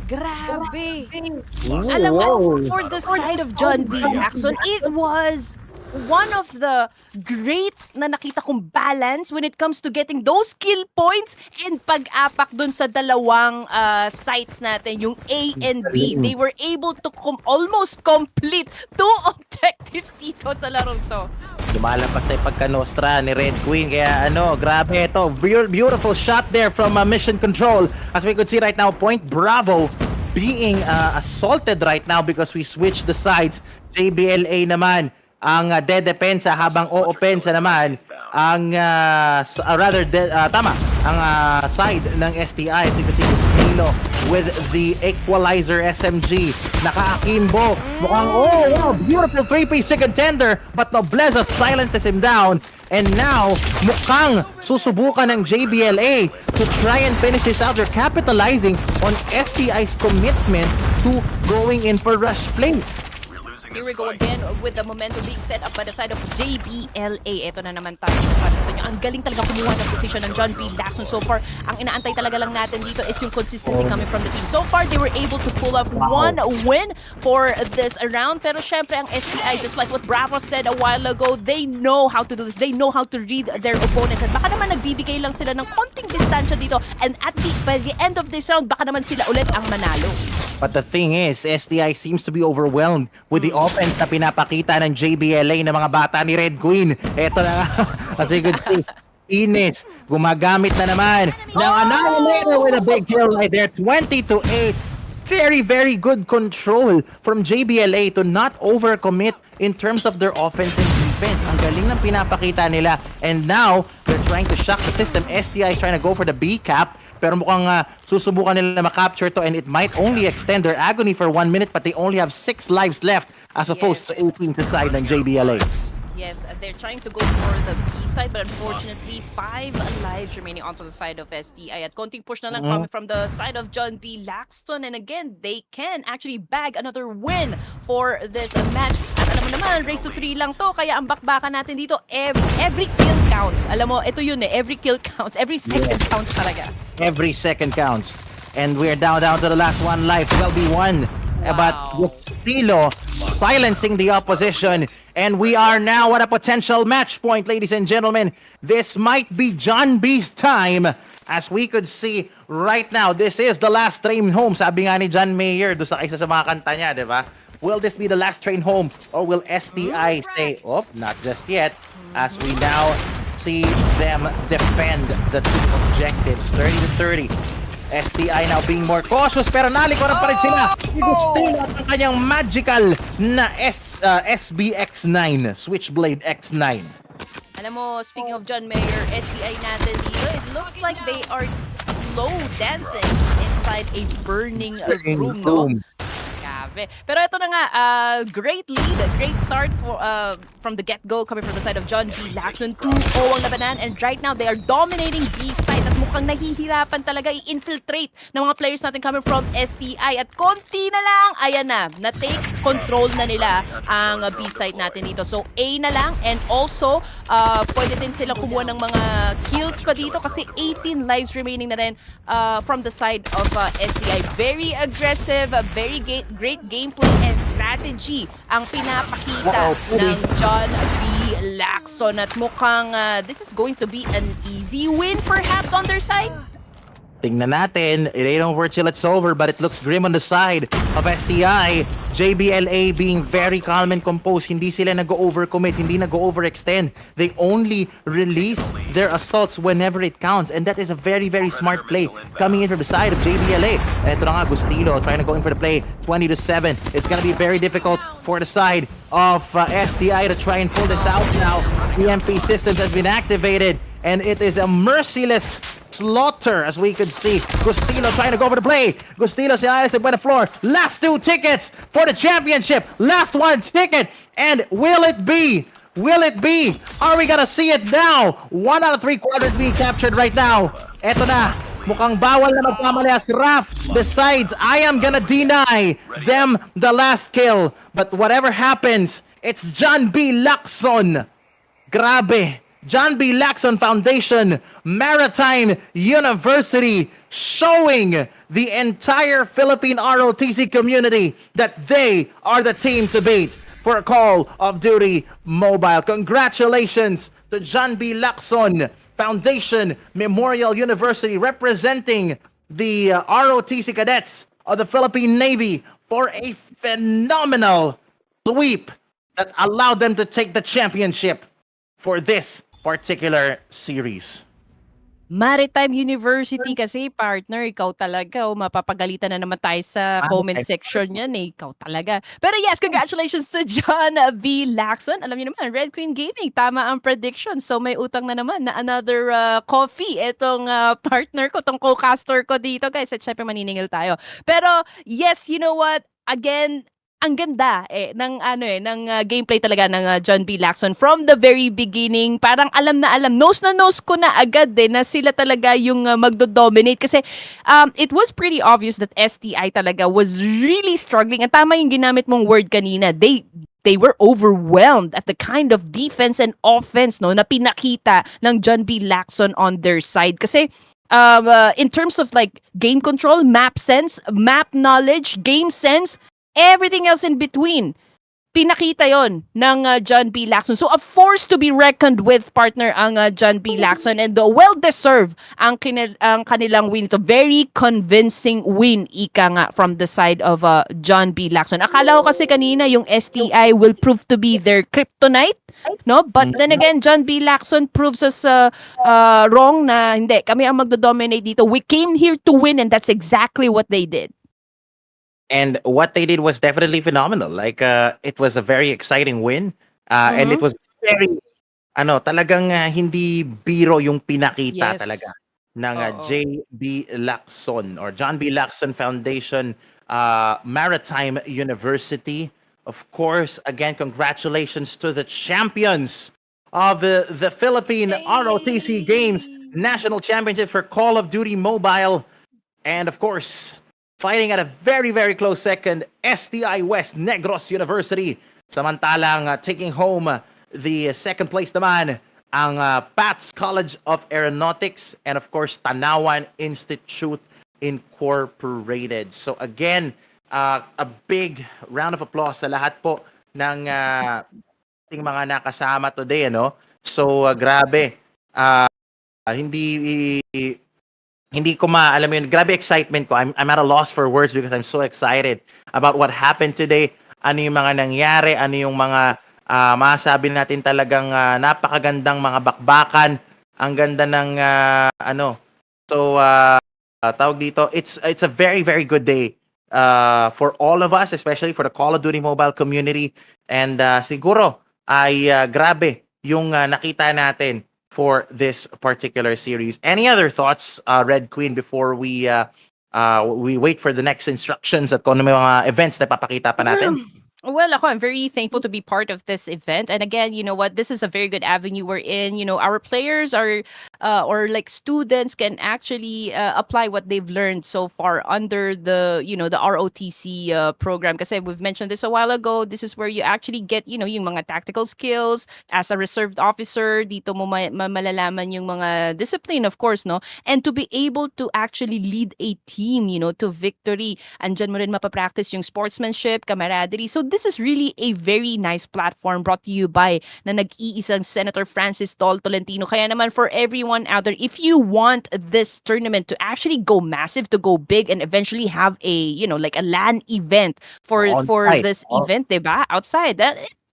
M: Grabe! Alam mo, for the side of John B. Lacson, it was one of the great na nakita kong balance when it comes to getting those kill points and pag-apak dun sa dalawang sites natin, yung A and B. They were able to almost complete 2 objectives dito sa larong to.
L: Lumalampas na yung pagka-nostra ni Red Queen. Kaya grabe ito. Beautiful shot there from Mission Control. As we could see right now, Point Bravo being assaulted right now because we switched the sides. JBLA naman ang depensa habang oopensa naman ang ang side ng STI. You can see Gustilo with the equalizer SMG. Naka-akimbo. Mukhang beautiful 3-piece chicken tender, but Nobleza silences him down. And now, mukhang susubukan ng JBLA to try and finish this out. They're capitalizing on STI's commitment to going in for rush play.
M: Here we go again with the momentum being set up by the side of JBLA. Ito na naman tayo sinasabi sa inyo. Ang galing talaga kumuha ng position ng John B. Lacson. So far, ang inaantay talaga lang natin dito is yung consistency coming from the team. So far, they were able to pull off one win for this round. Pero syempre, ang STI, just like what Bravo said a while ago, they know how to do this. They know how to read their opponents. And baka naman nagbibigay lang sila ng konting distansya dito. And by the end of this round, baka naman sila ulit ang manalo.
L: But the thing is, STI seems to be overwhelmed with the offense na pinapakita ng JBLA ng mga bata ni Red Queen. Eto na nga, as we could see, Ines gumagamit na naman ng annihilator with a big kill right there. 20-8. Very, very good control from JBLA to not overcommit in terms of their offense and defense. Ang galing ng pinapakita nila. And now, they're trying to shock the system. STI is trying to go for the B cap. Pero mukhang susubukan nila makapture to, and it might only extend their agony for 1 minute, but they only have 6 lives left as opposed to 18 sa side ng JBLA.
M: Yes, they're trying to go for the B side, but unfortunately, 5 lives remaining onto the side of STI. At konting push na lang coming from the side of John B. Lacson. And again, they can actually bag another win for this match. At alam mo naman, race to 3 lang to. Kaya ang bakbakan natin dito, every kill counts. Alam mo, ito yun every kill counts. Every second counts talaga.
L: Every second counts. And we're down to the last one life. Well, we won. But Gustilo silencing the opposition. And we are now at a potential match point, ladies and gentlemen. This might be John B's time. As we could see right now, this is the last train home. Sabi nga ni John Mayer doon sa isa sa mga kanta niya, di ba? Will this be the last train home? Or will STI say, oh, not just yet. As we now see them defend the two objectives, 30-30. STI now being more cautious, pero nalikuran pa rin sila. Still at ang kanyang magical na SBX9, Switchblade X9.
M: Alam mo, speaking of John Mayer, STI natin dito, it looks like they are slow dancing inside a burning room, no? Grabe. Pero ito na nga, great lead, great start for from the get-go coming from the side of John B. 𝐿𝐴𝐶. 2-0 ang labanan, and right now they are dominating B side at mukhang nahihirapan talaga i-infiltrate ng mga players natin coming from STI. At konti na lang, ayan na, na-take control na nila ang B side natin dito. So A na lang, and also pwede din sila kumuha ng mga kills pa dito kasi 18 lives remaining na rin from the side of STI. Very aggressive, very great gameplay and strategy ang pinapakita ng John B. 𝐿𝐴𝐶. At mukhang this is going to be an easy win perhaps on their side.
L: Tingnan natin, it ain't over till it's over, but it looks grim on the side of STI. JBLA being very calm and composed. Hindi sila nag-overcommit, hindi nag-overextend. They only release their assaults whenever it counts, and that is a very, very smart play coming in from the side of JBLA. Ito na nga, Gustilo trying to go in for the play, 20-7. It's gonna be very difficult for the side of STI to try and pull this out now. EMP systems have been activated, and it is a merciless slaughter, as we could see. Gustilo trying to go for the play. Gustilo Siales by the floor. Last 2 tickets for the championship. Last 1 ticket. And will it be? Will it be? Are we gonna see it now? 1 out of 3 quarters being captured right now. Eto na. Mukhang bawal na magkamali as Raf decides, I am gonna deny them the last kill. But whatever happens, it's John B. 𝐿𝐴𝐶. Grabe. John B. 𝐿𝐴𝐶 Foundation, Maritime University, showing the entire Philippine ROTC community that they are the team to beat for Call of Duty Mobile. Congratulations to John B. 𝐿𝐴𝐶 Foundation Memorial University, representing the ROTC cadets of the Philippine Navy for a phenomenal sweep that allowed them to take the championship for this particular series.
M: Maritime University kasi, partner, ikaw talaga. Mapapagalitan na naman tayo sa comment section yan eh. Ikaw talaga. Pero yes, congratulations to John B. 𝐿𝐴𝐶. Alam niyo naman, Red Queen Gaming, tama ang prediction. So may utang na naman na another coffee. Itong partner ko, itong co-caster ko dito, guys. At syempre maniningil tayo. Pero yes, you know what? Again, ang ganda ng gameplay talaga ng John B. 𝐿𝐴𝐶 from the very beginning. Parang alam na alam, nose na nose ko na agad na sila talaga yung magdo-dominate kasi it was pretty obvious that STI talaga was really struggling. At tama yung ginamit mong word kanina. They were overwhelmed at the kind of defense and offense na pinakita ng John B. 𝐿𝐴𝐶 on their side. Kasi in terms of like game control, map sense, map knowledge, game sense, everything else in between, pinakita yon ng John B. 𝐿𝐴𝐶. So a force to be reckoned with, partner, ang John B. 𝐿𝐴𝐶, and well-deserved ang kanilang win ito. Very convincing win, ika nga, from the side of John B. 𝐿𝐴𝐶. Akala ko kasi kanina yung STI will prove to be their kryptonite, no? But then again, John B. 𝐿𝐴𝐶 proves us wrong na hindi, kami ang magdo-dominate dito. We came here to win, and that's exactly what they did.
L: And what they did was definitely phenomenal. Like, it was a very exciting win. And it was very, talagang hindi biro yung pinakita talaga ng JB 𝐿𝐴𝐶 or John B. 𝐿𝐴𝐶 Foundation Maritime University. Of course, again, congratulations to the champions of the Philippine ROTC Games National Championship for Call of Duty Mobile. And of course, fighting at a very, very close second, STI West Negros University. Samantalang taking home the second place naman ang PATS College of Aeronautics, and of course, Tanawan Institute Incorporated. So again, a big round of applause sa lahat po ng ating mga nakasama today, ano? So grabe. Hindi ko alam yun, grabe excitement ko. I'm at a loss for words because I'm so excited about what happened today. Ano yung mga nangyari, ano yung mga masabi natin talagang napakagandang mga bakbakan. Ang ganda ng So tawag dito, it's a very very good day for all of us, especially for the Call of Duty Mobile community, and siguro ay grabe yung nakita natin for this particular series. Any other thoughts, Red Queen, before we wait for the next instructions at kung ano may mga events na papakita pa natin?
M: Well, ako, I'm very thankful to be part of this event. And again, you know what? This is a very good avenue we're in. You know, our players are, or like students can actually apply what they've learned so far under the, you know, the ROTC program. Kasi we've mentioned this a while ago. This is where you actually get, you know, yung mga tactical skills. As a reserved officer, dito mo malalaman yung mga discipline, of course, no? And to be able to actually lead a team, you know, to victory. Andyan mo rin mapapractice yung sportsmanship, camaraderie. So this is really a very nice platform brought to you by na nag-iisang Senator Francis Tolentino. Kaya naman for everyone out there, if you want this tournament to actually go massive, to go big, and eventually have a, you know, like a LAN event for this event, diba? Outside.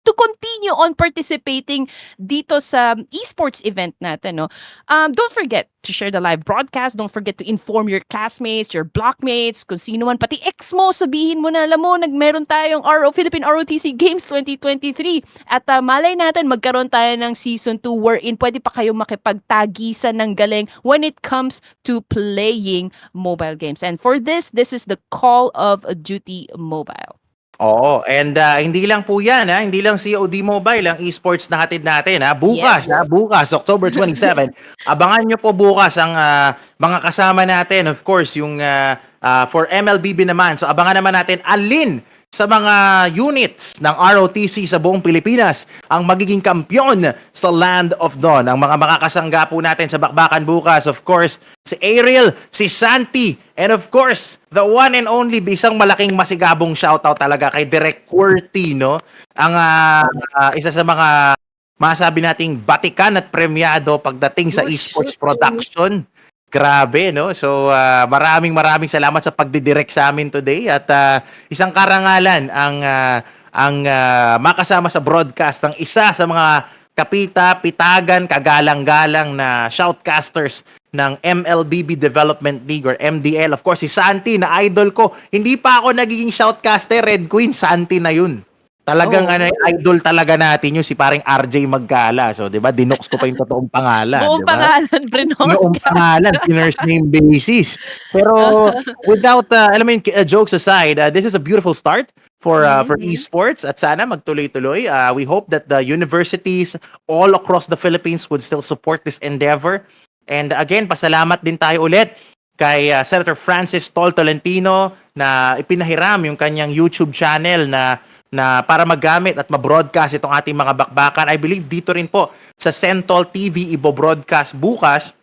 M: To continue on participating dito sa esports event natin, no? Don't forget to share the live broadcast. Don't forget to inform your classmates, your blockmates, kung sino man, pati ex mo, sabihin mo na, alam mo, meron tayong Philippine ROTC Games 2023. At malay natin, magkaroon tayo ng Season 2 wherein pwede pa kayo makipagtagisan ng galing when it comes to playing mobile games. And for this is the Call of Duty Mobile.
L: Oo, and hindi lang po yan, hindi lang COD Mobile ang esports na hatid natin. Bukas,
M: Yes.
L: bukas, October 27, abangan nyo po bukas ang mga kasama natin. Of course, yung for MLBB naman. So abangan naman natin alin sa mga units ng ROTC sa buong Pilipinas ang magiging kampyon sa Land of Dawn. Ang mga makakasangga po natin sa bakbakan bukas, of course, si Ariel, si Santi, and of course, the one and only, isang malaking masigabong shoutout talaga kay Direk QWERTY, no? Ang isa sa mga masabi nating batikan at premyado pagdating sa esports production. Grabe, no? So, maraming salamat sa pagdidirect sa amin today at isang karangalan ang makasama sa broadcast ng isa sa mga kapita-pitagan, kagalang-galang na shoutcasters ng MLBB Development League or MDL. Of course, si Santi na idol ko. Hindi pa ako nagiging shoutcaster, Red Queen, Santi na yun. Talagang idol talaga natin yung si paring RJ Magkala. So, 'di ba? Dinox ko pa yung totoong pangalan,
M: Buong
L: 'di ba?
M: pangalan,
L: Noong pangalan, first name basis. Pero without alam mo yun, jokes aside, this is a beautiful start for esports at sana magtuloy-tuloy. We hope that the universities all across the Philippines would still support this endeavor. And again, pasalamat din tayo ulit kay Senator Francis Tolentino na ipinahiram yung kanyang YouTube channel na para magamit at ma-broadcast itong ating mga bakbakan. I believe dito rin po sa Centol TV ibo-broadcast bukas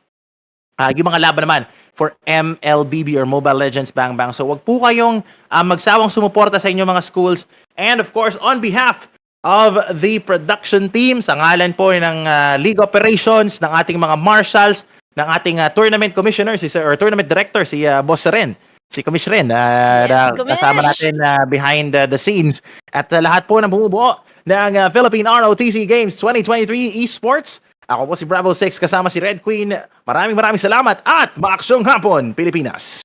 L: yung mga laban naman for MLBB or Mobile Legends Bang Bang. So wag po kayong magsawang sumuporta sa inyong mga schools. And of course, on behalf of the production team, sa ngalan po ng League Operations, ng ating mga marshals, ng ating tournament commissioner, or tournament director, si Boss Ren, si Commish Ren, kasama natin behind the scenes. At lahat po ng bumubuo ng Philippine ROTC Games 2023 Esports. Ako po si Bravo 6 kasama si Red Queen. Maraming salamat at maaksyong hapon, Pilipinas!